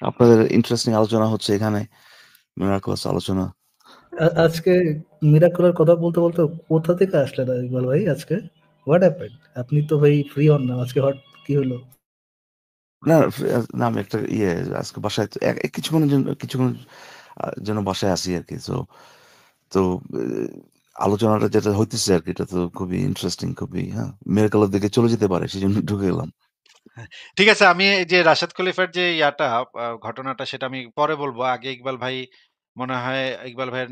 আপনাদের ইন্টারেস্টিং আলোচনা হচ্ছে এখানে, মিরাকলস আলোচনা। আজকে মিরাকলের কথা বলতে বলতে কোথা থেকে আসলেন ইকবাল ভাই আজকে? What happened? আপনি তো ভাই ফ্রি হন না আজকে, হট কি হলো? না, না, আমি একটা আজকে বাসায় কিছুক্ষণ যেন বাসায় আসি আর কি। তো আলোচনাটা যেটা হইতেছে আর কি, এটা তো খুবই ইন্টারেস্টিং, খুবই, হ্যাঁ, মিরাকলের দিকে চলে যেতে পারে, সেই জন্য ঢুকে গেলাম। ঠিক আছে, আমি এই যে রাশেদ খলিফার যে ইয়াটা ঘটনাটা সেটা আমি পরে বলবো। আগে ইকবাল ভাই, মনে হয় ইকবাল ভাইয়ের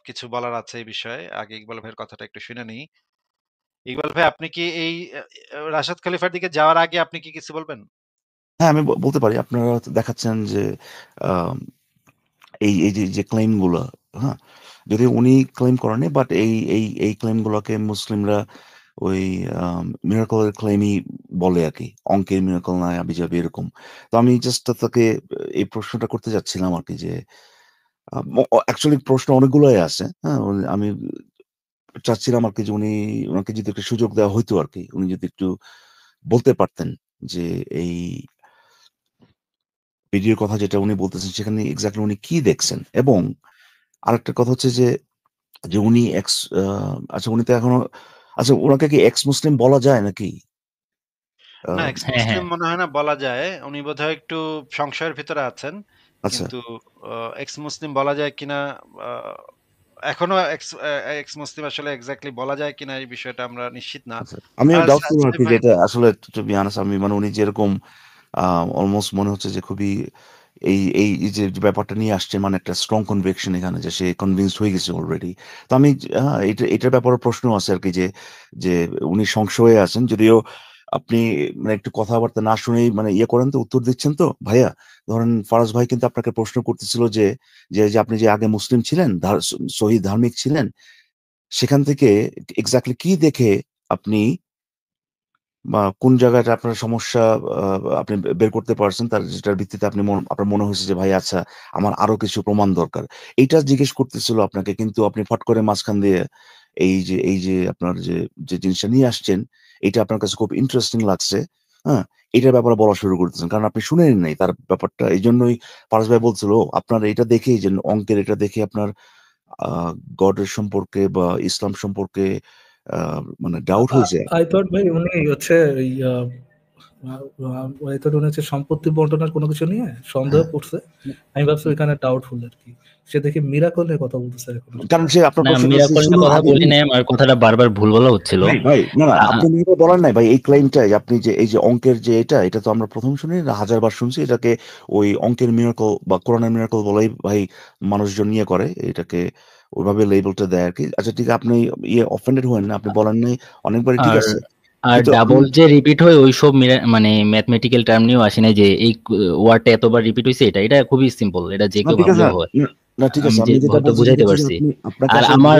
কিছু বলার আছে এই বিষয়ে। আগে ইকবাল ভাইয়ের কথাটা একটু শুনে নিই। ইকবাল ভাই, আপনি কি এই রাশেদ খলিফার দিকে যাওয়ার আগে আপনি কি কিছু বলবেন? হ্যাঁ, আমি বলতে পারি। আপনারা হয়তো দেখাচ্ছেন যে আহ, এই যে ক্লেম গুলো, হ্যাঁ, যদিও উনি ক্লেম করেনি, বাট এই ক্লেম গুলোকে মুসলিমরা ওই মিরাকলের ক্লেমই বলে আর কি, অঙ্কের মিরাকল না আবিজাবি এরকম। তো আমি জাস্ট তাকে এই প্রশ্নটা করতে যাচ্ছিলাম আর কি, যে অ্যাকচুয়ালি প্রশ্ন অনেকগুলোই আছে। হ্যাঁ, আমি চাচ্ছিলাম আর কি যে ওনাকে যদি একটা সুযোগ দেওয়া হইতো আর কি, উনি যদি একটু বলতে পারতেন যে এই ভিডিওর কথা যেটা উনি বলতেছেন সেখানে এক্স্যাক্টলি উনি কি দেখছেন। এবং আরেকটা কথা হচ্ছে যে যে উনি আচ্ছা, উনি তো এখনো, আচ্ছা, ওনাকে কি এক্স মুসলিম বলা যায় নাকি? না, আহ, এক্স হ্যাঁ মুসলিম হ্যাঁ, মনে হয় না বলা যায়। উনি বোধহয় একটু সংশয়ের ভিতরে আছেন। আচ্ছা, কিন্তু এক্স মুসলিম বলা যায় কিনা এখনো এক্স মুসলিম আসলে এক্স্যাক্টলি বলা যায় কিনা এই বিষয়টা আমরা নিশ্চিত না। আচ্ছা, আমিও আর ডাউটফুল আর সাইফ কি, ভাই, যেটা আসলে টু বি অনেস্ট, আমি মানে উনি যেরকম অলমোস্ট মনে হচ্ছে যে খুবই এই যে ব্যাপারটা নিয়ে আসছে, মানে একটা স্ট্রং কনভিকশন এখানে, যে সে কনভিন্সড হয়ে গেছে অলরেডি। তো আমি, হ্যাঁ, এটার ব্যাপারে প্রশ্ন আছে আর কি, যে যে উনি সংশয়ে আছেন, যদিও আপনি মানে একটু কথাবার্তা না শুনেই মানে করেন, তো উত্তর দিচ্ছেন তো ভাইয়া। ধরেন ফারাজ ভাই কিন্তু আপনাকে প্রশ্ন করতেছিল যে যে যে আপনি যে আগে মুসলিম ছিলেন, সহি ধার্মিক ছিলেন, সেখান থেকে এক্স্যাক্টলি কি দেখে আপনি বা কোন জায়গাটা আপনার সমস্যা আপনি বের করতে পারছেন, তার যেটার ভিত্তিতে আপনার মনে হয়েছে যে ভাই আচ্ছা, আমার আরো কিছু প্রমাণ দরকার। এইটা জিজ্ঞেস করতেছিল আপনাকে, কিন্তু আপনি ফট করে মাঝখান দিয়ে এই যে আপনার যে জিনিসটা নিয়ে আসছেন, এটা আপনার কাছে খুব ইন্টারেস্টিং লাগছে। হ্যাঁ, এটার ব্যাপারে বলা শুরু করতেছেন, কারণ আপনি শুনেন নাই তার ব্যাপারটা। এই জন্যই পারস ভাই বলছিল, আপনার এটা দেখেই, যে অঙ্কের এটা দেখে আপনার গডের সম্পর্কে বা ইসলাম সম্পর্কে মানে ডাউট হয়েছে। আই থট ভাই উনি হচ্ছে আই থট উনি হচ্ছে সম্পত্তি বন্টনের কোনো কিছু নিয়ে সন্দেহ হ্যাঁ, করছে। আমি ভাবছি ওইখানে ডাউটফুল আর কি। সে দেখি মিরাকল নিয়ে কথা বলতেছে এখন। কারণ সে আপনার না প্রশ্নটা মিরাকল নিয়ে শুনুন কথা আগে। বলি নাই, আমার কথাটা বারবার ভুল বলা হচ্ছিল। ভাই ভাই, না না, আ- আপনি নিজে বলেন নাই ভাই, এই ক্লেমটা আপনি যে এই যে অঙ্কের যে এটা তো আমরা প্রথম শুনি না, হাজারবার শুনছি এটাকে। ওই অঙ্কের মিরাকল বা কোরআনের মিরাকল বলেই ভাই মানুষজন করে এটাকে, ওইভাবে লেবেলটা দেয় আর কি। আচ্ছা, ঠিক আছে, আপনি অফেন্ডেড হয়েন না, আপনি বলেন নাই অনেকবার, ঠিক আর আছে। আর কিন্তু ডাবল যে রিপিট হয় ওইসব মানে ম্যাথমেটিক্যাল টার্ম নিয়েও আসে না, যে এই ওয়ার্ডটা এতবার রিপিট হয়েছে, এটা এটা খুবই সিম্পল, এটা যে না, কেউ ঠিক আছে, ভাবলেও হয়। না ঠিক আছে, আমি যে আমি যেটা হয়তো বলতে বুঝাইতে চাইতেছি যে পারছি। আপনাকে আর আসলে আমার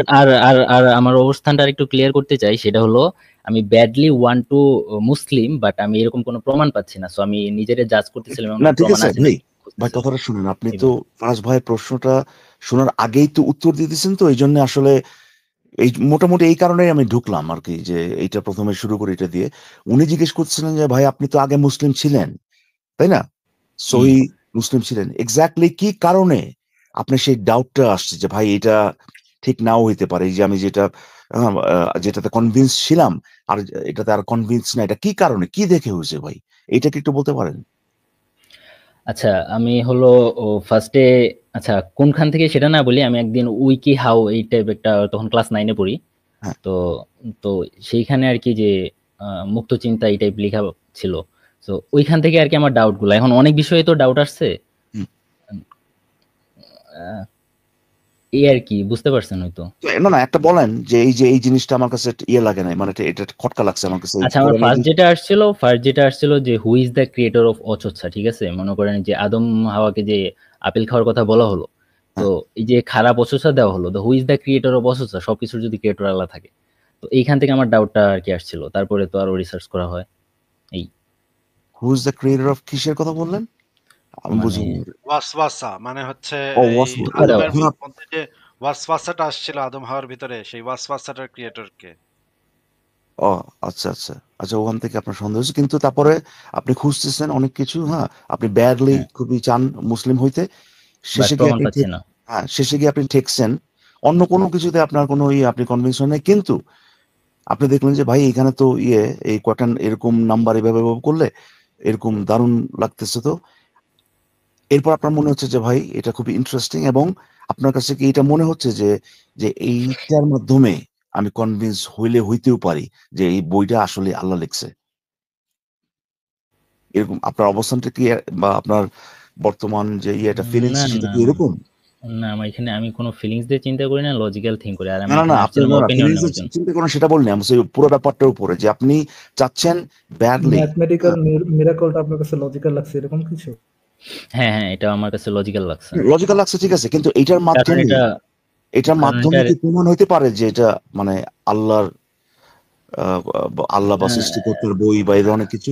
আমার অবস্থানটা আরেকটু ক্লিয়ার করতে চাই, সেটা হলো আমি badly want to Muslim, but আমি এরকম কোনো প্রমাণ পাচ্ছি না। সো আমি নিজেরে জাজ করতেছিলাম এবং না ঠিক প্রমাণ আছে আছে ভাই, নাকি ভাই খুঁজতেছিলাম কথাটা শুনুন, আপনি তো এইভাবে। ফারাজ ভাইয়ের প্রশ্নটা শোনার আগেই তো উত্তর দিয়ে দিয়েছেন, তো এই জন্য আসলে এই মোটামুটি এই কারণেই আমি ঢুকলাম আর কি, যে এইটা প্রথমে শুরু করি এটা দিয়ে। উনি জিজ্ঞেস করছিলেন যে ভাই আপনি তো আগে মুসলিম ছিলেন, তাই না? হুম। সহি মুসলিম ছিলেন, এক্স্যাক্টলি কি কারণে আপনার সেই ডাউটটা আসছে যে ভাই এটা ঠিক নাও হইতে পারে, এই যে আমি যেটা যেটাতে কনভিন্স ছিলাম আর এটাতে আর কনভিন্স না, এটা কি কারণে, কি দেখে হয়েছে ভাই, এটা কি একটু বলতে পারেন? আচ্ছা, আমি হলো ফার্স্টে, আচ্ছা কোনখান থেকে সেটা না বলি, আমি একদিন উইকি হাউ এই টাইপ একটা, তখন ক্লাস 9 এ পড়ি। হ্যাঁ। তো তো সেইখানে আরকি যে মুক্ত চিন্তা এই টাইপ লেখা ছিল। সো ওইখান থেকে আরকি আমার ডাউট গুলা। এখন অনেক বিষয়ে তো ডাউট আসছে। হুম। আ এই আরকি, বুঝতে পারছেন হয়তো। তো না না একটা বলেন যে এই যে এই জিনিসটা আমার কাছে ইয়ে লাগে নাই, মানে এটা খটকা লাগছে আমার কাছে, এই আচ্ছা, আমার কোরআনের ফার্স্ট যেটা আসছিল যে who is the creator of অচচ্ছা, ঠিক আছে? মনে করেন যে আদম হাওয়াকে যে আপেল খাওয়ার কথা বলা হলো, তো হ্যাঁ, এই যে খারাপ অচচ্ছা দেওয়া হলো, তো who is the creator of অচচ্ছা, সবকিছুর যদি ক্রিয়েটর আল্লাহ থাকে, তো এইখান থেকে আমার ডাউটটা আর কি আসছিল। তারপরে তো আরো রিসার্চ করা হয়। এই হু ইজ দ্য ক্রিয়েটর অফ কিসের কথা বললেন, আমি মানে বুঝিনি। ওয়াসওয়াসা মানে হচ্ছে ও এই ধোঁকা আচ্ছা, দেওয়া। আদমের হ্যাঁ, মধ্যে যে ওয়াসওয়াসাটা আসছিল আদম হাওয়ার ভিতরে, সেই ওয়াসওয়াসাটার ক্রিয়েটর কে? ও আচ্ছা আচ্ছা আচ্ছা, ওখান থেকে আপনার সন্দেহ হচ্ছে, কিন্তু তারপরে আপনি খুঁজতেছেন অনেক কিছু, হ্যাঁ, আপনি ব্যাডলি হ্যাঁ, খুবই চান মুসলিম হইতে, বাট শেষে গিয়ে প্রমাণ আপনি পাচ্ছি না। হ্যাঁ শেষে গিয়ে আপনি ঠেকছেন অন্য কোনো কিছুতে, আপনার কোনো আপনি কনভিন্স হন নাই, কিন্তু আপনি দেখলেন যে ভাই এখানে তো এই কয়টা এরকম নাম্বার এভাবে এভাবে করলে এরকম দারুণ লাগতেছে, তো এরপর আপনার মনে হচ্ছে যে ভাই এটা খুবই ইন্টারেস্টিং, এবং আপনার কাছে কি এটা মনে হচ্ছে যে যে এইটার মাধ্যমে আমি কনভিন্স হইতেও পারি যে এই বইটা আসলে আল্লাহ লিখছে, এরকম আপনার অবস্থানটা কি, বা আপনার বর্তমান যে এটা ফিলিংস না, সেটা না, কি এরকম? না, আমার এখানে আমি কোনো ফিলিংস দিয়ে চিন্তা করি না, লজিক্যাল থিঙ্ক করি। আর না আমি না না এখানে আপনি আসছিলাম না ওপিনিয়ন ফিলিংস নেওয়ার জন্য। চিন্তা করেন সেটা বললেন, আমি সেই পুরো ব্যাপারটার উপরে যে আপনি চাচ্ছেন ব্যাডলি। ম্যাথমেটিক্যাল মিরাকলটা আপনার কাছে লজিক্যাল লাগছে এরকম কিছু? হ্যাঁ, হ্যাঁ, এটা আমার কাছে লজিক্যাল লাগছে। লজিক্যাল লাগছে ঠিক আছে, কিন্তু এটার কারণ মাধ্যমে এটা এটার কারণ মাধ্যমে এটার কি প্রমাণ হইতে পারে যে এটা মানে আল্লাহর আল্লাহ বা আ সৃষ্টিকর্তার বই বা এই ধরনের কিছু?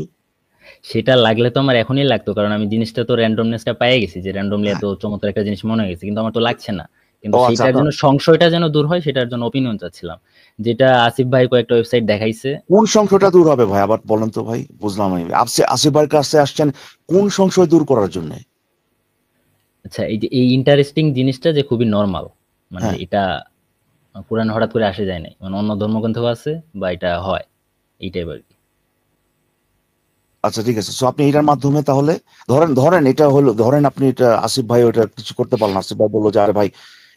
সেটা লাগলে তো আমার এখনই লাগতো। কারণ আমি জিনিসটা তো randomness টা পেয়ে গেছি যে randomly হ্যাঁ। এত চমৎকার একটা জিনিস মনে হয়ে গেছে। কিন্তু আমার তো লাগছে না। কিন্তু ও আচ্ছা, সেইটার আপনার জন্য সংশয়টা যেন দূর হয়, সেটার জন্য ওপিনিয়ন চাচ্ছিলাম। যেটা আসিফ ভাই কয়েকটা ওয়েবসাইট দেখাইছে। কোন সংশয়টা দূর হবে ভাই, আবার বলেন তো ভাই, বুঝলাম আমি। আসিফ ভাইয়ের কাছে আসছেন কোন সংশয় দূর করার জন্য? আচ্ছা, এই যে এই ইন্টারেস্টিং জিনিসটা যে খুবই নরমাল। মানে হ্যাঁ, এটা কোরআনে হঠাৎ করে আসে যায় নাই। মানে অন্য ধর্মগ্রন্থেও আছে বা এটা হয়। এই টাইপ আরকি। আচ্ছা ঠিক আছে। সো আপনি এটার মাধ্যমে তাহলে ধরেন ধরেন এটা হলো, ধরেন আপনি এটা আসিফ ভাই ওটা কিছু করতে পারলেন, আসিফ ভাই বললো যে আরে ভাই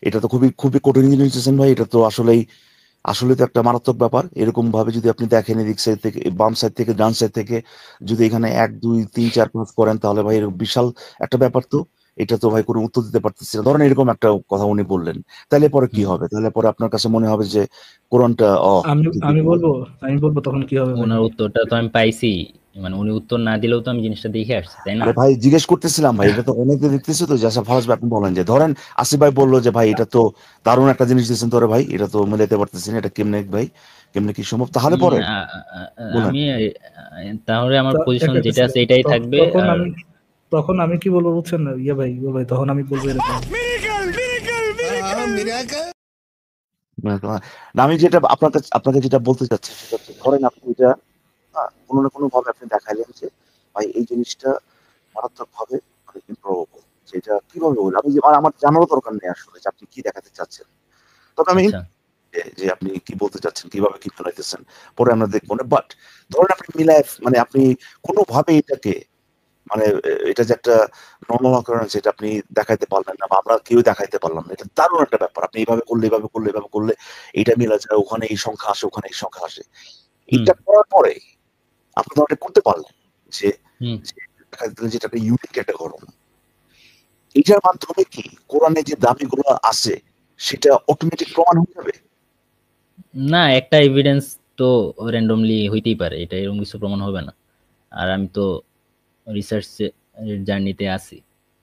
এটা তো খুবই খুবই কঠিন জিনিস দিয়েছেন ভাই, এটা তো আসলেই আসলে তো একটা মারাত্মক ব্যাপার, এরকম ভাবে যদি আপনি দেখেন এদিক সাইড থেকে বাম সাইড থেকে ডান সাইড থেকে, যদি এখানে 1 2 3 4 5 করেন তাহলে ভাই এরকম বিশাল একটা ব্যাপার, তো এটা তো ভাই কোনো উত্তর দিতে পারতেছি না, ধরেন এরকম একটা কথা উনি বললেন, তাহলে পরে কি হুম। হবে? তাহলে পরে আপনার কাছে মনে হবে যে কোরআনটা আমি ঠিকই আমি তো বলে। বলবো আমি বলবো তখন কি হবে ভাই? উনার উত্তরটা তো আমি পাইছি। মানে উনি উত্তর না দিলেও তো আমি জিনিসটা দেখে আসছি, তাই না? আরে ভাই জিজ্ঞেস করতেছিলাম ভাই, এটা তো অনেকে দেখতেছে, তো জাসা ফারাজ ভাই আপনি বলেন যে ধরেন আসিফ ভাই বললো যে ভাই এটা তো দারুণ একটা জিনিস দিয়েছেন তোরে ভাই, এটা তো মিলাইতে পারতেছি না, এটা কেমনে ভাই, কেমনে কি সম্ভব, তাহলে উম পরে আ আ আ বলেন। আমি তাহলে আমার পজিশন একটা যেটা আছে সেকেন্ড, এটাই থাকবে। তখন আর আমি কি বলবো বুঝছেন না ইয়ে ভাই, তখন আমি বলবো এরকম। না আমি যেটা আপনাকে যেটা বলতে চাচ্ছি সেটা হচ্ছে, ধরেন আপনি এটা কোনো না কোনো ভাবে আপনি দেখাইলেন যে ভাই এই জিনিসটা মারাত্মক ভাবে মানে improbable, যেটা কিভাবে বলবো, আমি যে আমার জানারও দরকার নেই আসলে যে আপনি কি দেখাতে চাচ্ছেন, তবে আমি আচ্ছা, যে আপনি কি বলতে চাচ্ছেন, কিভাবে কি ফেলাইতেছেন, পরে আমরা দেখবো না, বাট ধরেন আপনি মিলায় মানে আপনি কোনোভাবে এটাকে মানে এটা যে একটা নরমাল occurrence, যেটা আপনি দেখাইতে পারলেন না বা আমরা কেউ দেখাইতে পারলাম না, এটা দারুণ একটা ব্যাপার, আপনি এইভাবে করলে এইভাবে করলে এইভাবে করলে এটা মিলা যায়, ওখানে এই সংখ্যা আসে ওখানে এই সংখ্যা আসে, হুম, এটা করার পরে আপনি ধরেন এটা করতে পারলেন যে হুম। যে দেখা দিলেন যেটা একটা ইউনিক একটা ঘটনা, এটার মাধ্যমে কি কোরআনে যে দাবিগুলো আছে সেটা অটোমেটিক প্রমাণ হয়ে যাবে? না, একটা এভিডেন্স তো randomly হইতেই পারে। এটা এরকম কিছু প্রমাণ হবে না। আর আমি তো রিসার্চ জার্নিতে আছি।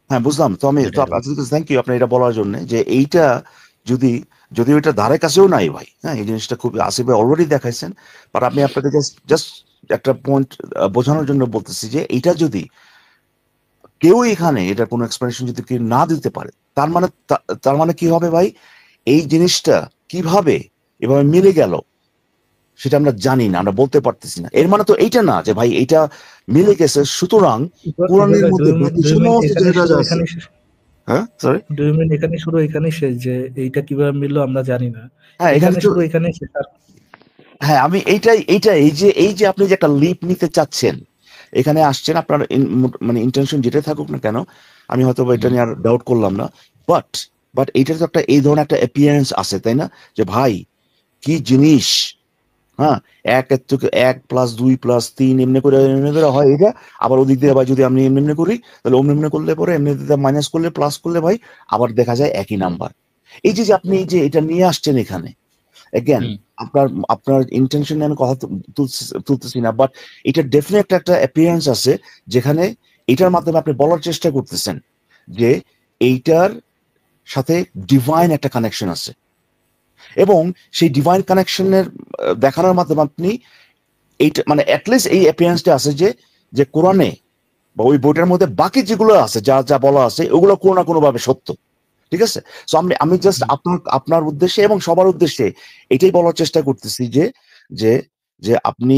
হ্যাঁ বুঝলাম। তো আমি তো এটাই আরকি। থ্যাংক ইউ আপনার এটা বলার জন্য যে এইটা যদি যদিও এটা ধারে কাছেও নাই ভাই, হ্যাঁ এই জিনিসটা খুব আসিফ ভাই অলরেডি দেখাইছেন, বাট আমি আপনাকে জাস্ট জাস্ট একটা পয়েন্ট বোঝানোর জন্য বলতেছি যে এইটা যদি কেউ এখানে এটা কোনো এক্সপ্লেনেশন যদি কেউ না দিতে পারে, তার মানে তার মানে কি হবে ভাই, এই জিনিসটা কিভাবে এভাবে মিলে গেল সেটা আমরা জানি না, আমরা বলতে পারতেছি না। এর মানে তো এইটা না যে ভাই এইটা মিলে গেছে সুতরাং কোরআনের ভাই মধ্যে বাকি সমস্ত এখানে যেটা শুরু যা আছে। এখানে শেষ? হ্যাঁ সরি, এখানে শুরু এখানেই শেষ যে এইটা কিভাবে মিললো আমরা জানি না? হ্যাঁ এখানে এখানে তো শুরু এখানেই শেষ। আর হ্যাঁ আমি এইটাই এই যে আপনি যে একটা লিপ নিতে চাচ্ছেন, এখানে আসছেন আপনার মানে ইন্টেনশন যেটা থাকুক না কেন, আমি হয়তো বা এটা হুম, নিয়ে আর ডাউট করলাম না, বাট বাট এইটার তো একটা এই ধরনের একটা অ্যাপিয়ারেন্স আছে তাই না, যে ভাই কি জিনিস, হ্যাঁ এক এর থেকে 1+2+3 এমনি করে হয় এটা, আবার ওদিক দিয়ে আবার যদি আমি এমনি এমনি করি তাহলে অমনি এমনি করলে পরে এমনি মাইনাস করলে প্লাস করলে ভাই আবার দেখা যায় একই নাম্বার। এই যে যে আপনি এই যে এটা নিয়ে আসছেন এখানে এগেন, হুম, আপনার আপনার ইন্টেনশন আমি কথা তুলতেছি না, বাট এটা ডেফিনেট একটা অ্যাপিয়ারেন্স আছে যেখানে এটার মাধ্যমে আপনি বলার চেষ্টা করতেছেন যে এইটার সাথে ডিভাইন একটা কানেকশন আছে, এবং সেই ডিভাইন কানেকশনের দেখানোর মাধ্যমে আপনি এইটা মানে অ্যাটলিস্ট এই অ্যাপিয়ারেন্সটা আছে যে যে কোরআনে বা ওই বইটার মধ্যে বাকি যেগুলো আছে যা যা বলা আছে ওগুলো কোনো না কোনো ভাবে সত্য। ঠিক আছে, সো আমি আমি জাস্ট হুম। আপনার আপনার উদ্দেশ্যে এবং সবার উদ্দেশ্যে এটাই বলার চেষ্টা করতেছি যে যে যে আপনি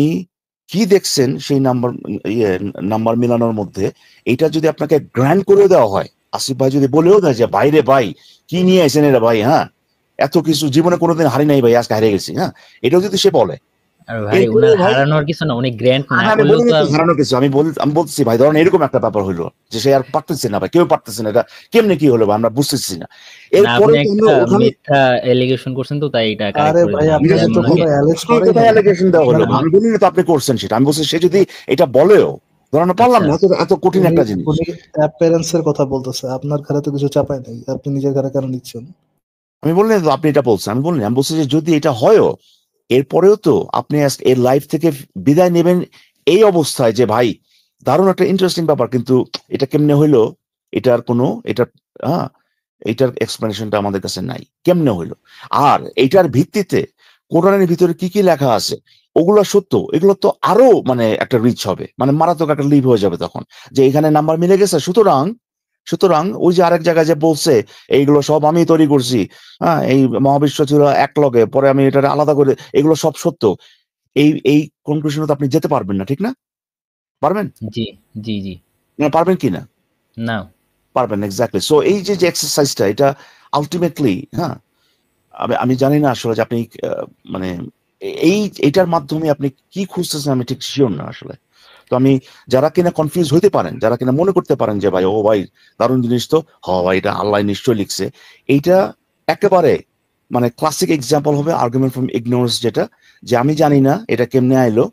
কি দেখছেন সেই নাম্বার ইয়ে নাম্বার মিলানোর মধ্যে, এটা যদি আপনাকে গ্র্যান্ড করে দেওয়া হয়, আসিফ ভাই যদি বলেও দেয় যে বাইরে ভাই কি নিয়ে আসেন এরা ভাই, হ্যাঁ এত কিছু জীবনে কোনোদিন হারি নাই ভাই আজকে হারিয়ে গেছি, হ্যাঁ এটাও যদি সে বলে, আর ভাই এরপরে উনার ভাই হারানোর কিছু না, উনি গ্র্যান্ট না আমি করলেও বলিনি তো তো হারানো কিছু, আমি বলতেছি ভাই ধরেন এরকম একটা ব্যাপার হইলো যে সে আর পারতেছে না ভাই, কেউ পারতেছে না, এটা কেমনে কি হলো ভাই আমরা বুঝতেছি না, না, এরপরে আপনি তো একটা আমরা ওখানে মিথ্যা এলিগেশন করছেন তো তাই এটা কারেক্ট আরে করে ভাই দিলাম এটা যে আপনাকে তো তো উনাকে কোনো অ্যালেজ আপনার করেই কোথায় নাই। অ্যালিগেশন দেওয়া হলো, আপনার আমা- আমি বলিনি তো আপনি করছেন সেটা, আমি বলছি সে যদি এটা বলেও ধরেন পারলাম আচ্ছা, না, এত এত কঠিন উনি একটা জিনিস। উনি অ্যাপিয়ারেন্স এর কথা বলতেছে, আপনার ঘরে তো কিছু চাপায় নাই, আপনি নিজের ঘরে কেন নিচ্ছেন? আমি বললেন তো আপনি এটা বলছেন, আমি বললেন আমি বলছি যে যদি এটা হয়ও এরপরেও তো আপনি এর লাইফ থেকে বিদায় নেবেন এই অবস্থায় যে ভাই দারুণ একটা ইন্টারেস্টিং ব্যাপার, কিন্তু এটা কেমনে হইলো, এটার কোনো এটা হ্যাঁ এটার এক্সপ্লেনেশনটা আমাদের কাছে নাই, কেমনে হইলো। আর এটার ভিত্তিতে কোরআনের ভিতরে কি কি লেখা আছে ওগুলো সত্য, এগুলো তো আরো মানে একটা রিচ হবে, মানে মারাত্মক একটা লিভ হয়ে যাবে তখন, যে এখানে নাম্বার মিলে গেছে, সুতরাং সুতরাং ওই যে আরেক জায়গায় যে বলছে এইগুলো সব আমি তৈরি করছি, হ্যাঁ এই মহাবিশ্ব ছিল এক লগে, পরে আমি এটা আলাদা করে, এগুলো সব সত্য, এই কনক্লুশনে তো আপনি যেতে পারবেন না, ঠিক না? পারবেন জি, জি, জি, না, পারবেন কি না? না, পারবেন, এক্স্যাক্টলি। সো এই যে যে এক্সারসাইজটা এটা আলটিমেটলি, হ্যাঁ আমি আমি জানি না আসলে যে আপনি মানে এই এটার মাধ্যমে আপনি কি খুঁজতেছেন আমি ঠিক শিওর না আসলে। তো আমি যারা কিনা কনফিউজ হইতে পারেন, যারা কিনা মনে করতে পারেন যে ভাই ও ভাই দারুণ জিনিস তো, হ ভাই এটা আল্লাহ নিশ্চয়ই লিখছে, এইটা একেবারে মানে ক্লাসিক এক্সাম্পল হবে আর্গুমেন্ট ফ্রম ইগনোরেন্স, যেটা যে আমি জানি না এটা কেমনে আইলো,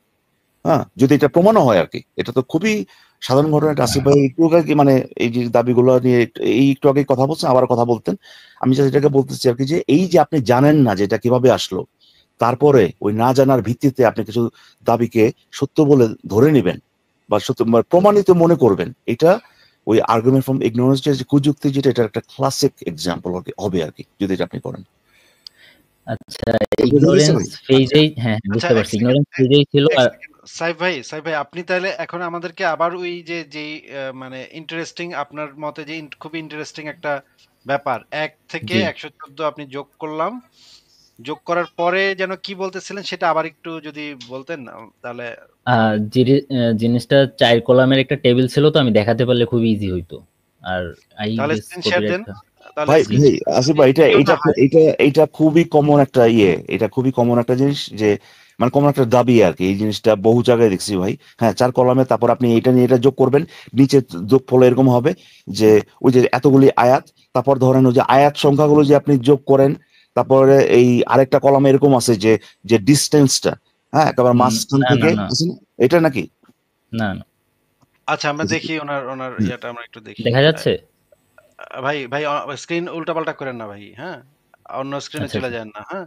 হ্যাঁ যদি এটা প্রমাণও হয় আর কি, এটা তো খুবই সাধারণ ঘটনা। এটা আসিফ ভাই একটু আগে মানে এই যে দাবিগুলো নিয়ে এই একটু আগে কথা বলছেন, আবার কথা বলতেন, আমি just এটাকে বলতেছি আর কি, যে এই যে আপনি জানেন না যে এটা কিভাবে আসলো, তারপরে ওই না জানার ভিত্তিতে আপনি কিছু দাবিকে সত্য বলে ধরে নেবেন বা সত্য মানে প্রমাণিত মনে করবেন, এটা ওই আর্গুমেন্ট ফ্রম ইগনোরেন্স যে কুযুক্তি, যেটা এটা একটা ক্লাসিক এক্সাম্পল হবে আর কি যদি এটা আপনি করেন। আচ্ছা, বুঝা গেছে ইগনোরেন্স ভাই? আচ্ছা, ফেজেই, হ্যাঁ, হ্যাঁ, আচ্ছা বুঝতে ১ পারছি, সেকেন্ড, ইগনোরেন্স ফেজেই ছিল। ১ আর সেকেন্ড। সাইফ ভাই আপনি তাইলে এখন আমাদেরকে আবার ওই যে যেই মানে ইন্টারেস্টিং আপনার মতে যে খুবই ইন্টারেস্টিং একটা ব্যাপার ১ থেকে জি, ১১৪ আপনি যোগ করলাম। যোগ করার পরে যেন কি বলতেছিলেন সেটা আবার একটু যদি বলতেন তাহলে জিনিসটা 4 কলামের একটা টেবিল ছিল, তো আমি দেখাতে পারলে খুব ইজি হইতো। আর আই তাহলে গেস স্ক্রিন শেয়ার দেন। কপিরাইটটা। তাহলে ভাই স্ক্রিন জি, ভাই আসিফ ভাই এটা ভিডিওটা এটা এটা এটা খুবই কমন একটা এটা খুবই কমন একটা জিনিস, যে মানে কমন একটা দাবি আর কি, এই জিনিসটা বহু জায়গায় দেখছি ভাই। হ্যাঁ 4 কলামে, তারপর আপনি এটা নিয়ে এটা যোগ করবেন, নিচে যোগফল এরকম হবে যে ওই যে এতগুলি আয়াত, তারপর ধরেন ওই যে আয়াত সংখ্যাগুলো যে আপনি যোগ করেন, তারপরে এই আরেকটা কলামে এরকম আছে যে যে ডিস্টেন্সটা, হ্যাঁ একেবারে মাঝখান না, না, থেকে না, আছে না? এটা নাকি না, না। আচ্ছা আমরা দেখি ওনার ইয়েটা আমরা একটু দেখি। দেখা যাচ্ছে? ভাই স্ক্রিন উল্টাপাল্টা করেন না ভাই, হ্যাঁ? অন্য স্ক্রিনে আচ্ছা, চলে আচ্ছা। যান না, হ্যাঁ?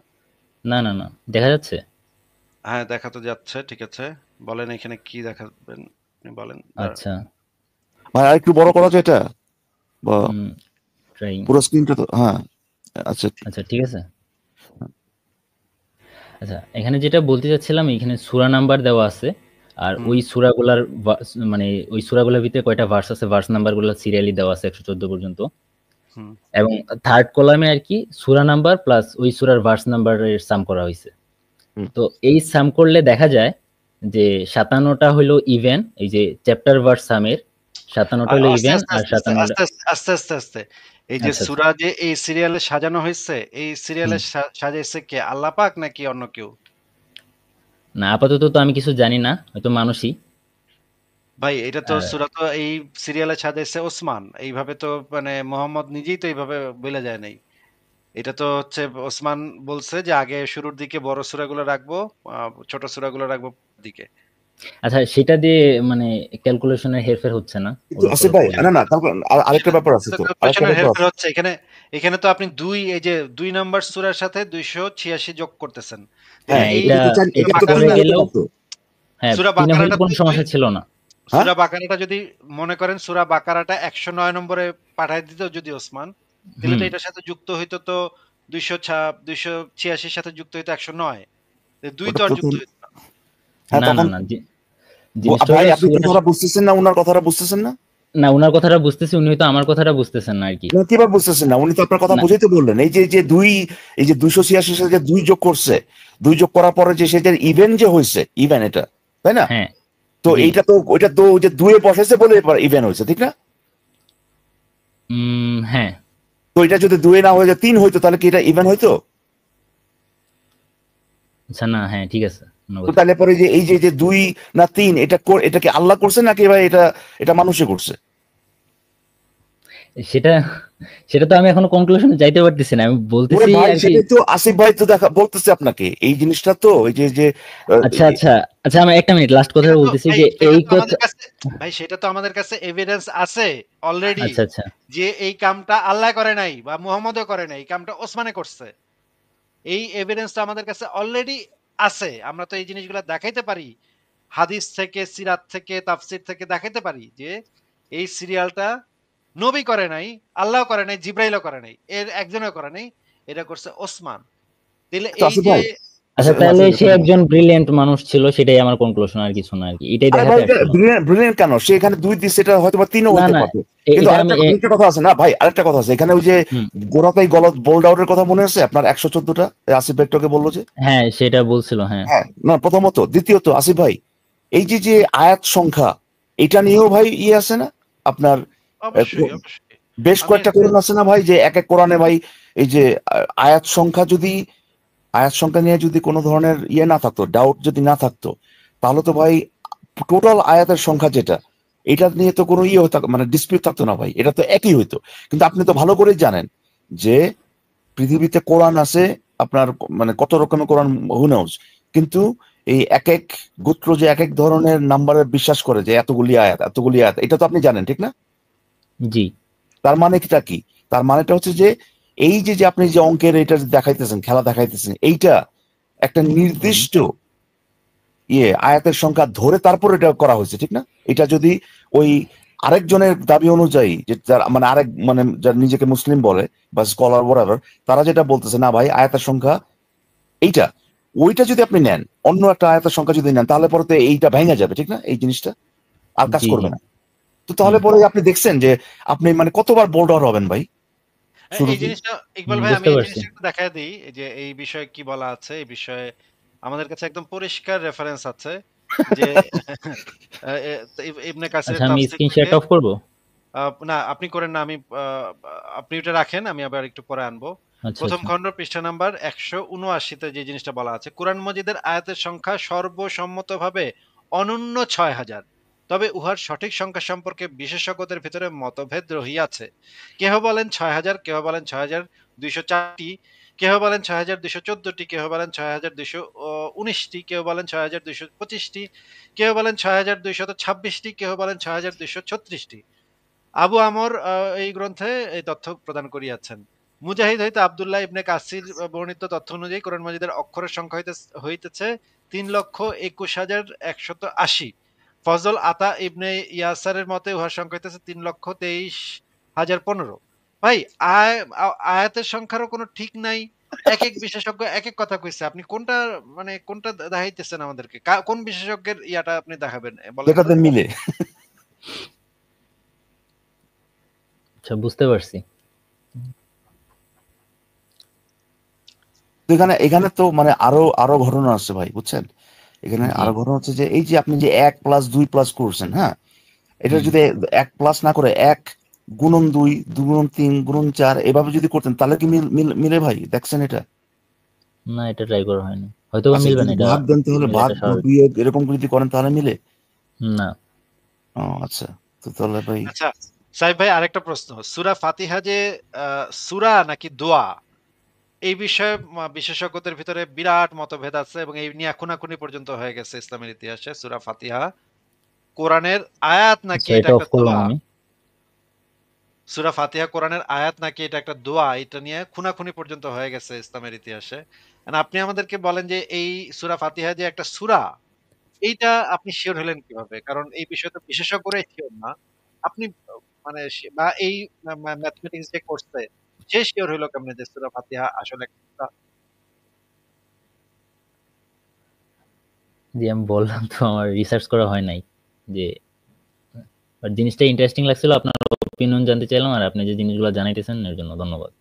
না, না, না। দেখা যাচ্ছে? হ্যাঁ, দেখা তো যাচ্ছে। ঠিক আছে। বলেন এখানে কি দেখাবেন? আপনি বলেন। দাঁড়ান। আচ্ছা। ভাই আর একটু বড় করা যায় এটা? বা ট্রাইং। পুরো স্ক্রিনটা তো হ্যাঁ আচ্ছা আচ্ছা ঠিক আছে। আচ্ছা এখানে যেটা বলতে চাচ্ছিলাম, এখানে সূরা নাম্বার দেওয়া আছে, আর হুম। ওই সূরাগুলার মানে ওই সূরাগুলোর ভিতরে কয়টা ভার্স আছে, ভার্স নাম্বারগুলো সিরিয়ালি দেওয়া আছে 114 পর্যন্ত, হুম। এবং থার্ড কলামে আর কি সূরা নাম্বার প্লাস ওই সূরার ভার্স নাম্বারের সাম করা হয়েছে। হুম। তো এই সাম করলে দেখা যায় যে 57টা হলো ইভেন, এই যে চ্যাপ্টার ভার্স সামের 57টা হলো আস্তে, ইভেন, আস্তে, আর আস্তে, আস্তে, 57টা আস্তে, আস্তে, আস্তে, আস্তে। এই যে আচ্ছা আচ্ছা সূরা যে এই সিরিয়ালে সাজানো হয়েছে, এই সিরিয়ালে হুম। সাজাইছে কে? আল্লাহ পাক নাকি অন্য কেউ? না আপাতত তো আমি কিছু জানি না, হয়তো মানুষই। ভাই এটা তো আহ, সূরা তো এই সিরিয়ালে সাজাইছে ওসমান। এইভাবে তো মানে মোহাম্মদ নিজেই তো এইভাবে বইলা যায় নাই। এটা তো হচ্ছে ওসমান বলছে যে আগে শুরুর দিকে বড় সূরাগুলো রাখবো, ছোট সূরাগুলো রাখবো দিকে। আচ্ছা সেটা দিয়ে মানে ক্যালকুলেশনের হেরফের হচ্ছে না কিন্তু ওর আসিফ উপর ভাই পড়লে? না না তারপর আরেকটা ব্যাপার আছে তো তো আরেকটা ক্যালকুলেশনের ব্যাপার হেরফের আছে হচ্ছে এখানে। এখানে তো আপনি এই যে ২ নাম্বার সূরার সাথে ২৮৬ যোগ করতেছেন। তাইলে হ্যাঁ হ্যাঁ এই এটা এটা তো সূরা এটা এটা তো কমে বাকারাটা তিনে হতে গেলেও, পারতো হ্যাঁ সূরা তিনে হইলে বাকারাটা কোনো সমস্যা ছিল না। হ্যাঁ সূরা বাকারাটা যদি মনে করেন সূরা বাকারাটা ১০৯ নম্বরে পাঠায় দিত যদি ওসমান, তাহলে তো হুম। এটার সাথে যুক্ত হইতো তো ২৮৬ সাথে যুক্ত হইতো ১০৯। ২ ওটা তো আর যুক্ত প্রথম হইতো না। হ্যাঁ না না তখন না জিনিসটা ভাই হলো আপনি সূরা, কথাটা বুঝতেছেন না ওনার কথাটা বুঝতেছেন না না উনার কথাটা বুঝতেছি, উনি হয়তো আমার কথাটা বুঝতেছেন না আর কি। না কিভাবে বুঝতেছেন না উনি তো আপনার কথা না বুঝেই তো বললেন এই যে যে দুই এই যে ২৮৬ সাথে যে দুই যোগ করছে দুই যোগ করার পরে যে সেটার ইভেন যে হয়েছে ইভেন এটা তাই না হ্যাঁ তো জি এইটা তো ওইটা তো ওই যে দুয়ে বসেছে বলে ইভেন হয়েছে ঠিক না হ্যাঁ তো এটা যদি দুয়ে না হয়ে যায় ৩ হইতো তাহলে কি এটা ইভেন হইতো আচ্ছা না হ্যাঁ ঠিক আছে আপনার তো কথা। তাহলে পরে যে এই যে যে ২ না ৩ এটা কি আল্লাহ করছে নাকি ভাই এটা এটা মানুষে করছে সেটা সেটা তো আমি এখনো কনক্লুশনে যাইতে পারতেছি না, আমি ওরে বলতেছি ভাই আর কি। সেটাই তো আসিফ ভাই তো দেখা বলতেছে আপনাকে এই জিনিসটা তো এই যে যে আচ্ছা আচ্ছা আচ্ছা, আমি একটা মিনিট লাস্ট কথা সেটা তো বলতেছি ভাই যে সেটা এই তো কথা। আমাদের কাছে ভাই সেটা তো আমাদের কাছে এভিডেন্স আছে অলরেডি আচ্ছা আচ্ছা যে এই কামটা আল্লাহ করে নাই বা মুহাম্মদও করে নাই। এই কামটা ওসমানে করছে। এই এভিডেন্সটা আমাদের কাছে অলরেডি আছে। আমরা তো এই জিনিসগুলা দেখাইতে পারি। হাদিস থেকে, সিরাত থেকে, তাফসীর থেকে দেখাইতে পারি যে এই সিরিয়ালটা নবী করে নাই, আল্লাহও করে নাই, জিবরাইলও করে নাই। এর একজনও করে নাই। এটা করছে ওসমান। তাইলে তো এই আসিফ যে ভাই আচ্ছা, না, তাহলে ঠিক আছে, সে ঠিক আছে। একজন ব্রিলিয়েন্ট মানুষ ছিল, সেটাই আমার কনক্লুশন, আর কিছু না আর কি, এটাই আরে ভাই দেখাতে আসছিল। ব্রিলিয়েন্ট কেন সে এখানে ২ দিচ্ছে এটা হয়তো বা ৩ও না হইতে না পারতো কিন্তু এটা আরেকটা আমি আরেকটা কথা আছে না ভাই আরেকটা কথা আছে এখানে ওই যে হুম, গোড়াতেই গলত বোল্ড আউটের কথা মনে আছে আপনার ১১৪টা আসিফ ভাইটাকে বললো যে হ্যাঁ সেটা বলছিল হ্যাঁ। হ্যাঁ না প্রথমত দ্বিতীয়ত আসিফ ভাই এই যে যে আয়াত সংখ্যা এটা নিয়েও ভাই ইয়ে আছে না আপনার অবশ্যই, অবশ্যই। বেশ আমি কয়েকটা কোরআন আছে না ভাই যে এক এক কোরআনে ভাই এই যে আয়াত সংখ্যা যদি আয়াত সংখ্যা নিয়ে যদি কোনো ধরনের ইয়ে না থাকতো ডাউট যদি না থাকতো তাহলে তো ভাই টোটাল আয়াতের সংখ্যা যেটা এটা নিয়ে তো কোনো ইয়ে হতো মানে ডিসপিউট থাকতো না ভাই এটা তো একই হইতো কিন্তু আপনি তো ভালো করেই জানেন যে পৃথিবীতে কোরআন আছে আপনার মানে কত রকমের কোরআন হু নোজ কিন্তু এই এক এক গোত্র যে এক এক ধরনের নাম্বারে বিশ্বাস করে যে এতগুলি আয়াত এটা তো আপনি জানেন ঠিক না জি তার মানে কিটা কি তার মানেটা হচ্ছে যে এই যে যে আপনি যে অঙ্কের এটা দেখাইতেছেন খেলা দেখাইতেছেন এইটা একটা হুম, নির্দিষ্ট আয়াতের সংখ্যা ধরে তারপর এটা করা হয়েছে ঠিক না এটা যদি ওই আরেকজনের দাবি অনুযায়ী যে মানে আরেক মানে যারা নিজেকে মুসলিম বলে বা স্কলার বরাবর তারা যেটা বলতেছে না ভাই আয়াতের সংখ্যা এইটা ওইটা যদি আপনি নেন অন্য একটা আয়াতের সংখ্যা যদি নেন তাহলে পরে তো এইটা ভেঙে যাবে ঠিক না এই জিনিসটা আর কাজ জি জি করবে না তো তাহলে হুম, পরে আপনি দেখছেন যে আপনি মানে কতবার বোল্ড আউট হবেন ভাই এই শুরুতে জিনিসটা ইকবাল ভাই আমি বুঝতে এই পারছি। জিনিসটা একটু দেখায় দিই যে এই বিষয়ে কি বলা আছে এই বিষয়ে আমাদের কাছে একদম পরিষ্কার রেফারেন্স আছে যে ইবনে কাসিরের আচ্ছা আমি তাফসীর স্ক্রিন থেকে শেয়ারটা অফ করবো। না আপনি করেন না আমি আপনি ওটা রাখেন আমি আবার একটু পরে আনবো আচ্ছা প্রথম আচ্ছা খণ্ড পৃষ্ঠা নাম্বার ১৭৯ তে যে জিনিসটা বলা আছে কোরআন মজিদের আয়াতের সংখ্যা সর্বসম্মতভাবে অনন্য ৬,০০০ তবে উহার সঠিক সংখ্যা সম্পর্কে বিশেষজ্ঞদের ভিতরে মতভেদ রহিয়াছে কেহ বলেন ৬,০০০ কেহ বলেন ৬,২০৪টি কেহ বলেন ৬,২১৪টি কেহ বলেন ৬,২১৯টি কেউ বলেন ৬,২২৫টি কেউ বলেন ৬,২২২টি কেহ বলেন ৬,২৩৬টি আবু আমর এই গ্রন্থে এই তথ্য প্রদান করিয়াছেন মুজাহিদ হইতে আব্দুল্লাহ ইবনে কাসির বর্ণিত তথ্য অনুযায়ী কোরআন মজিদের অক্ষরের সংখ্যা হইতেছে ৩,২১,১৮০ ফজল আতা ইবনে ইয়াসারের মতে উহার সংখ্যা হইতেছে ৩,২৩,০ 1015। ভাই আয়াতের সংখ্যারও কোনো ঠিক নাই। একেক বিশেষজ্ঞ একেক কথা কইছে। আপনি কোনটা মানে কোনটা দেখাইতেছেন আমাদেরকে? কোন বিশেষজ্ঞের ইয়াটা আপনি দেখাবেন? বলেন তো? যেটাতে মিলে। আচ্ছা, বুঝতে পারছি। তো এখানে তো মানে আরো ঘটনা আছে ভাই, বুঝছেন? এখানে জি। আরো ঘটনা হচ্ছে যে এই যে আপনি যে 1 প্লাস 2 প্লাস করছেন, হ্যাঁ? এটা হুম। যদি 1 প্লাস না করে 1 গুণন 2 গুণন 3 গুণন 4 এভাবে যদি করতেন তাহলে কি মিলে ভাই? দেখছেন এটা? না, এটা ট্রাই করা হয়নি। হয়তোবা আচ্ছা, মিলবে না, যদি এটা ভাগ দেন তাহলে ভাগ মিলাটা স্বাভাবিক। বিয়োগ এরকম যদি করেন তাহলে মিলে? না। ও আচ্ছা। তো তাহলে ভাই আচ্ছা, সাহেব ভাই আরেকটা প্রশ্ন। সূরা ফাতিহা যে সূরা নাকি দোয়া? এই বিষয়ে বিশেষজ্ঞদের ভিতরে বিরাট মতভেদ আছে এবং এই নিয়ে খুনাখুনি পর্যন্ত হয়ে গেছে ইসলামের ইতিহাসে। সূরা ফাতিহা কোরআনের আয়াত নাকি আচ্ছা, এটা এটা অফ একটা করলাম দোয়া? আমি। সূরা ফাতিহা কোরআনের আয়াত নাকি এটা একটা দোয়া? এটা নিয়ে খুনাখুনি পর্যন্ত হয়ে গেছে ইসলামের ইতিহাসে। আপনি আমাদেরকে বলেন যে এই সূরা ফাতিহা যে একটা সূরা, এইটা আপনি সিওর হলেন কিভাবে? কারণ এই বিষয়ে তো বিশেষজ্ঞরাই সিওর না। আপনি মানে বা এই ম্যাথমেটিক্স যে করছে, সে সিওর হইলো কেমনে যে সূরা ফাতিহা আসলে একটা সূরা? জি, আমি বললাম তো আমার রিসার্চ করা হয় নাই। যে বাট জিনিসটা ইন্টারেস্টিং লাগছিল, আপনার ওপিনিয়ন জানতে চাইলাম, আর আপনি যে জিনিসগুলো জানাইতেছেন এর জন্য ধন্যবাদ।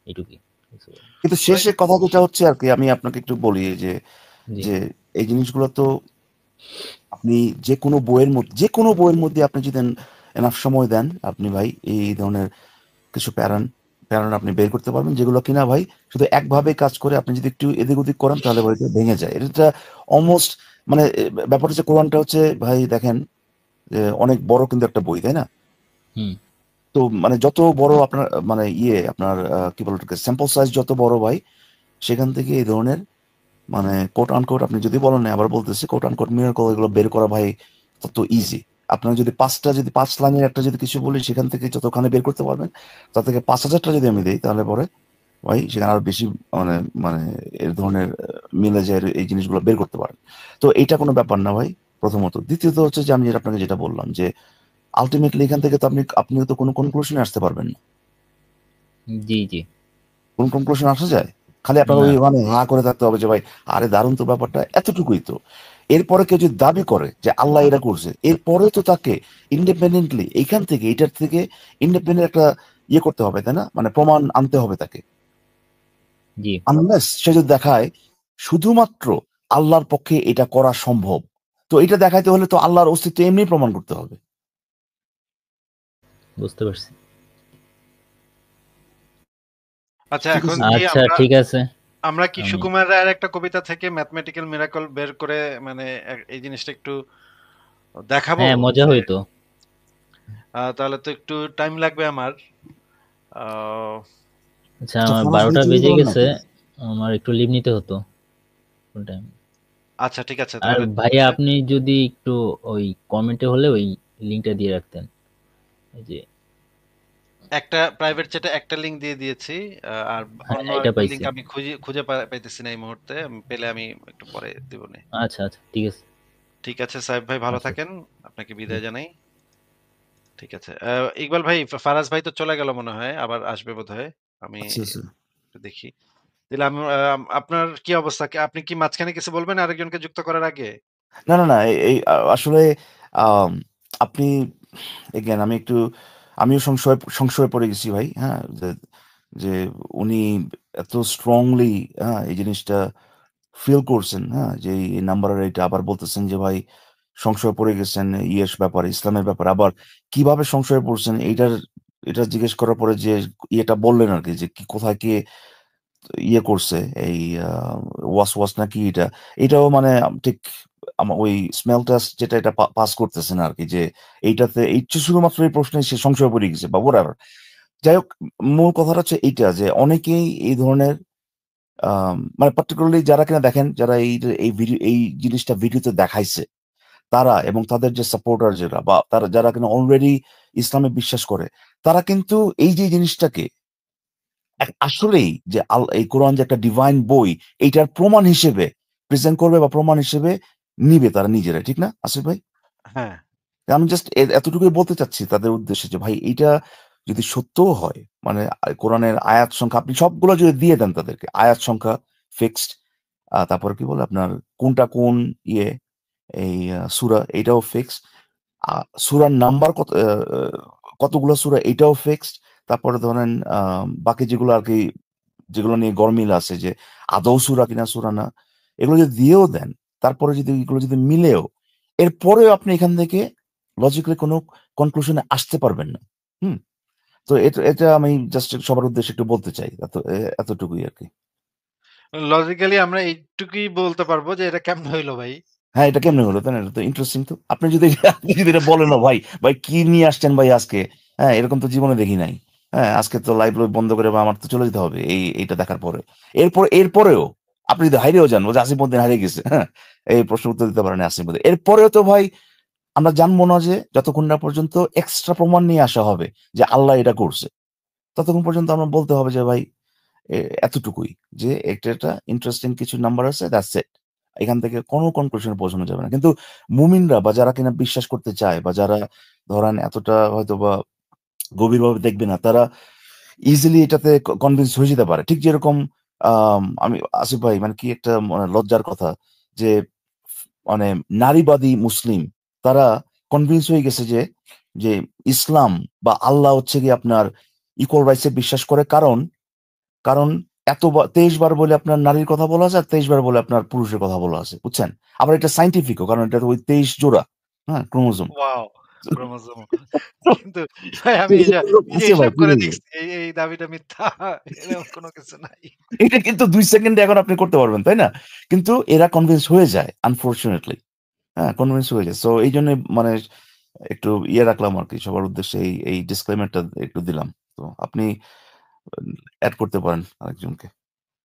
এইটুকুই। কিন্তু শেষে কথা যেটা হচ্ছে আর কি, আমি আপনাকে একটু বলি যে জি। যে এই জিনিসগুলো তো আপনি যে কোনো বইয়ের মধ্যে আপনি যদি এনাফ সময় দেন, আপনি ভাই এই ধরনের কিছু প্যাটার্ন আপনি বের করতে পারবেন, যেগুলো কিনা ভাই শুধু একভাবে কাজ করে। আপনি যদি একটু এদিক ওদিক করেন তাহলে ভাই এটা ভেঙে যায়। এটা অলমোস্ট মানে ব্যাপার হচ্ছে, কোরআনটা হচ্ছে ভাই দেখেন যে অনেক বড় কিন্তু একটা বই, তাই না? হুম। তো মানে যত বড় আপনার মানে আপনার কি বলে ওটাকে, স্যাম্পল সাইজ যত বড় ভাই, সেখান থেকে এই ধরনের মানে কোট আনকোট, আপনি যদি বলেন না, আবার বলতেছি, কোট আনকোট মিরাকল এগুলো বের করা ভাই তত ইজি। আপনার যদি 5 লাইনের একটা যদি কিছু বলি, সেখান থেকে যতখানে বের করতে পারবেন, তার থেকে 5,000টা যদি আমি দিই, তাহলে পরে ভাই সেখানে আরো বেশি মানে মানে এর ধরনের মিলে যায় এই জিনিসগুলো বের করতে পারেন। তো এইটা কোনো ব্যাপার না ভাই, প্রথমত। দ্বিতীয়ত হচ্ছে যে আমি আপনাকে যেটা বললাম যে আলটিমেটলি এখান থেকে তো আপনি তো কোনো কনক্লুশনে আসতে পারবেন না। জি, জি। কোন কনক্লুশন আসা যায়? খালি আপনার না। ওই মানে হা করে থাকতে হবে যে ভাই আরে দারুণ তো ব্যাপারটা, এতটুকুই তো। এরপরে কেউ যদি দাবি করে যে আল্লাহ এটা করছে, এরপরে তো তাকে ইন্ডিপেন্ডেন্টলি এইখান থেকে এটার থেকে ইন্ডিপেন্ডেন্ট একটা করতে হবে, তাই না? মানে প্রমাণ আনতে হবে তাকে। জি, আনলেস সে যদি দেখায় শুধুমাত্র আল্লাহর পক্ষে এটা করা সম্ভব, তো এটা দেখাইতে হলে তো আল্লাহর অস্তিত্ব এমনি প্রমাণ করতে হবে। বুঝতে পারছি। আচ্ছা, ঠিক এখন আছে? কি আচ্ছা, ঠিক আছে। আমরা কি আমি সুকুমার রায়ের একটা কবিতা থেকে ম্যাথমেটিক্যাল মিরাকল বের করে মানে এই জিনিসটা একটু দেখাবো? হ্যাঁ, মজা যে হইতো। তাহলে তো একটু টাইম লাগবে আমার। আ আচ্ছা, আচ্ছা, আমার ফারাজ ভাই 12টা চলে বেজে গেলেন গেছে। নাকি? আমার একটু লিভ নিতে হতো ফুল টাইম। আচ্ছা, ঠিক আছে। আর তাহলে ঠিক ভাইয়া, আছে। আপনি যদি একটু ওই কমেন্টে হলে ওই লিংকটা দিয়ে রাখতেন। এই যে একটা প্রাইভেট চ্যাটে একটা লিংক দিয়ে দিয়েছি। আর হ্যাঁ, অন্য এটা আরেকটা পাইছি। লিংক আমি খুঁজে পাইতেছি না এই মুহূর্তে। পেলে আমি একটু পরে দিবনে। আচ্ছা, আচ্ছা, ঠিক আছে। ঠিক আছে সাহেব ভাই, ভালো আচ্ছা, থাকেন। আপনাকে জি। বিদায় জানাই। ঠিক আছে। ইকবাল ভাই, ফারাজ ভাই তো চলে গেল মনে হয়। আবার আসবে বোধহয়। আমি আচ্ছা আচ্ছা। একটু দেখি। তাহলে আমি আপনার কি অবস্থা? আপনি কি মাঝখানে কিছু বলবেন আরেকজনকে যুক্ত করার আগে? না না না, আসলে আম, আপনি এগেন আমিও সংশয়ে পড়ে গেছি ভাই, হ্যাঁ, যে যে উনি এত স্ট্রংলি, হ্যাঁ, এই জিনিসটা ফিল করছেন, হ্যাঁ, যে এই নাম্বারের এটা আবার বলতেছেন যে ভাই সংশয়ে পড়ে গেছেন ব্যাপারে, ইসলামের ব্যাপারে, আবার কিভাবে সংশয়ে পড়ছেন এটা জিজ্ঞেস করার পরে যে ইয়েটা বললেন আর কি, যে কি কোথায় কে করছে এই ওয়াস নাকি এটাও মানে ঠিক আমার ওই স্মেল টেস্ট যেটা এটা পাস করতেছে না আর কি, যে এইটাতে এই শুধুমাত্র এই প্রশ্নে সে সংশয় পড়ে গেছে বা whatever। যাই হোক, মূল কথাটা হচ্ছে এইটা যে অনেকেই এই ধরনের মানে পার্টিকুলারলি যারা কিনা দেখেন, যারা এই জিনিসটা ভিডিওতে দেখাইছে, তারা এবং তাদের যে সাপোর্টার যারা বা তারা যারা কিনা অলরেডি ইসলামে বিশ্বাস করে, তারা কিন্তু এই যে জিনিসটাকে আসলেই যে এই কোরআন যে একটা ডিভাইন বই, এইটার প্রমাণ হিসেবে প্রেজেন্ট করবে বা প্রমাণ হিসেবে নিবে তারা নিজেরা, ঠিক না আসিফ ভাই? হ্যাঁ। আমি জাস্ট এতটুকুই বলতে চাচ্ছি তাদের উদ্দেশ্যে যে ভাই এইটা যদি সত্যও হয়, মানে কোরআনের আয়াত সংখ্যা আপনি সবগুলো যদি দিয়ে দেন তাদেরকে, আয়াত সংখ্যা ফিক্সড, তারপরে কি বলে আপনার কোনটা কোন ইয়ে এই সূরা এটাও ফিক্সড, সূরার নাম্বার কতগুলো সূরা এটাও ফিক্সড। তারপরে ধরেন বাকি যেগুলো আর কি, যেগুলো নিয়ে গরমিল আছে যে আদৌ সূরা কিনা সূরা না, এগুলো যদি দিয়েও দেন, তারপরে যদি এগুলো যদি মিলেও, এরপরেও আপনি এখান থেকে লজিক্যালি কোনো কনক্লুশনে আসতে পারবেন না। হুম। তো এটা এটা আমি জাস্ট সবার উদ্দেশ্যে একটু বলতে চাই, এতটুকুই আর কি। লজিক্যালি আমরা এইটুকুই বলতে পারবো যে এটা কেমনে হইলো ভাই? হ্যাঁ, এটা কেমনে হলো? তাই না? এটা তো ইন্টারেস্টিং তো। আপনি যদি আপনি যদি এটা বলেন না ভাই, ভাই কি নিয়ে আসছেন ভাই আজকে? হ্যাঁ, এরকম তো জীবনে দেখি নাই। হ্যাঁ, আজকে তো লাইভ বন্ধ করে বা আমার তো চলে যেতে হবে এইটা দেখার পরে। এরপরেও আপনি যদি হাইরেও যান, ওই যে আসিফউদ্দিন হারিয়ে গেছে, হ্যাঁ? এই প্রশ্নের উত্তর দিতে পারেন আসিফউদ্দিন। এরপরেও তো ভাই আমরা জানবো না যে যতক্ষণ না পর্যন্ত এক্সট্রা প্রমাণ নিয়ে আসা হবে যে আল্লাহ এটা করছে। ততক্ষণ পর্যন্ত আমরা বলতে হবে যে ভাই এতটুকুই, যে একটা ইন্টারেস্টিং কিছু নাম্বার আছে, দ্যাটস ইট। এখান থেকে কোনো কনক্লুশনে পৌঁছানো যাবে না। কিন্তু মুমিনরা বা যারা কিনা বিশ্বাস করতে চায় বা যারা ধরেন এতটা হয়তো বা গভীরভাবে দেখবে না, তারা ইজিলি এটাতে কনভিন্স হয়ে যেতে পারে। ঠিক যেরকম আমি আসিফ ভাই, মানে কি একটা মানে লজ্জার কথা যে মানে নারীবাদী মুসলিম তারা কনভিন্স হয়ে গেছে যে যে ইসলাম বা আল্লাহ হচ্ছে কি আপনার ইকুয়াল রাইটসে বিশ্বাস করে, কারণ কারণ 23 বার বলে আপনার নারীর কথা বলা আছে আর 23 বার বলে আপনার পুরুষের কথা বলা আছে, বুঝছেন? আবার এটা সাইন্টিফিকও, কারণ এটা তো ওই 23 জোড়া, হ্যাঁ, ক্রোমোজোম। ওয়াও! ক্রোমোজোম। কিন্তু ভাই আমি এই যে আছে ভাই, হিসাব করে বুঝে দেখছি এই দাবিটা মিথ্যা। এরকম কোনো কিছু নাই। এটা কিন্তু 2 সেকেন্ডে এখন আপনি করতে পারবেন, তাই না? কিন্তু এরা কনভিন্স হয়ে যায় আনফরচুনেটলি। হ্যাঁ, কনভিন্স হয়ে যায়। সো এইজন্য মানে একটু ইয়ে রাখলাম আরকি সবার উদ্দেশ্যে, এই ডিসক্লেইমারটা একটু দিলাম। তো আপনি এড করতে পারেন আরেকজনকে।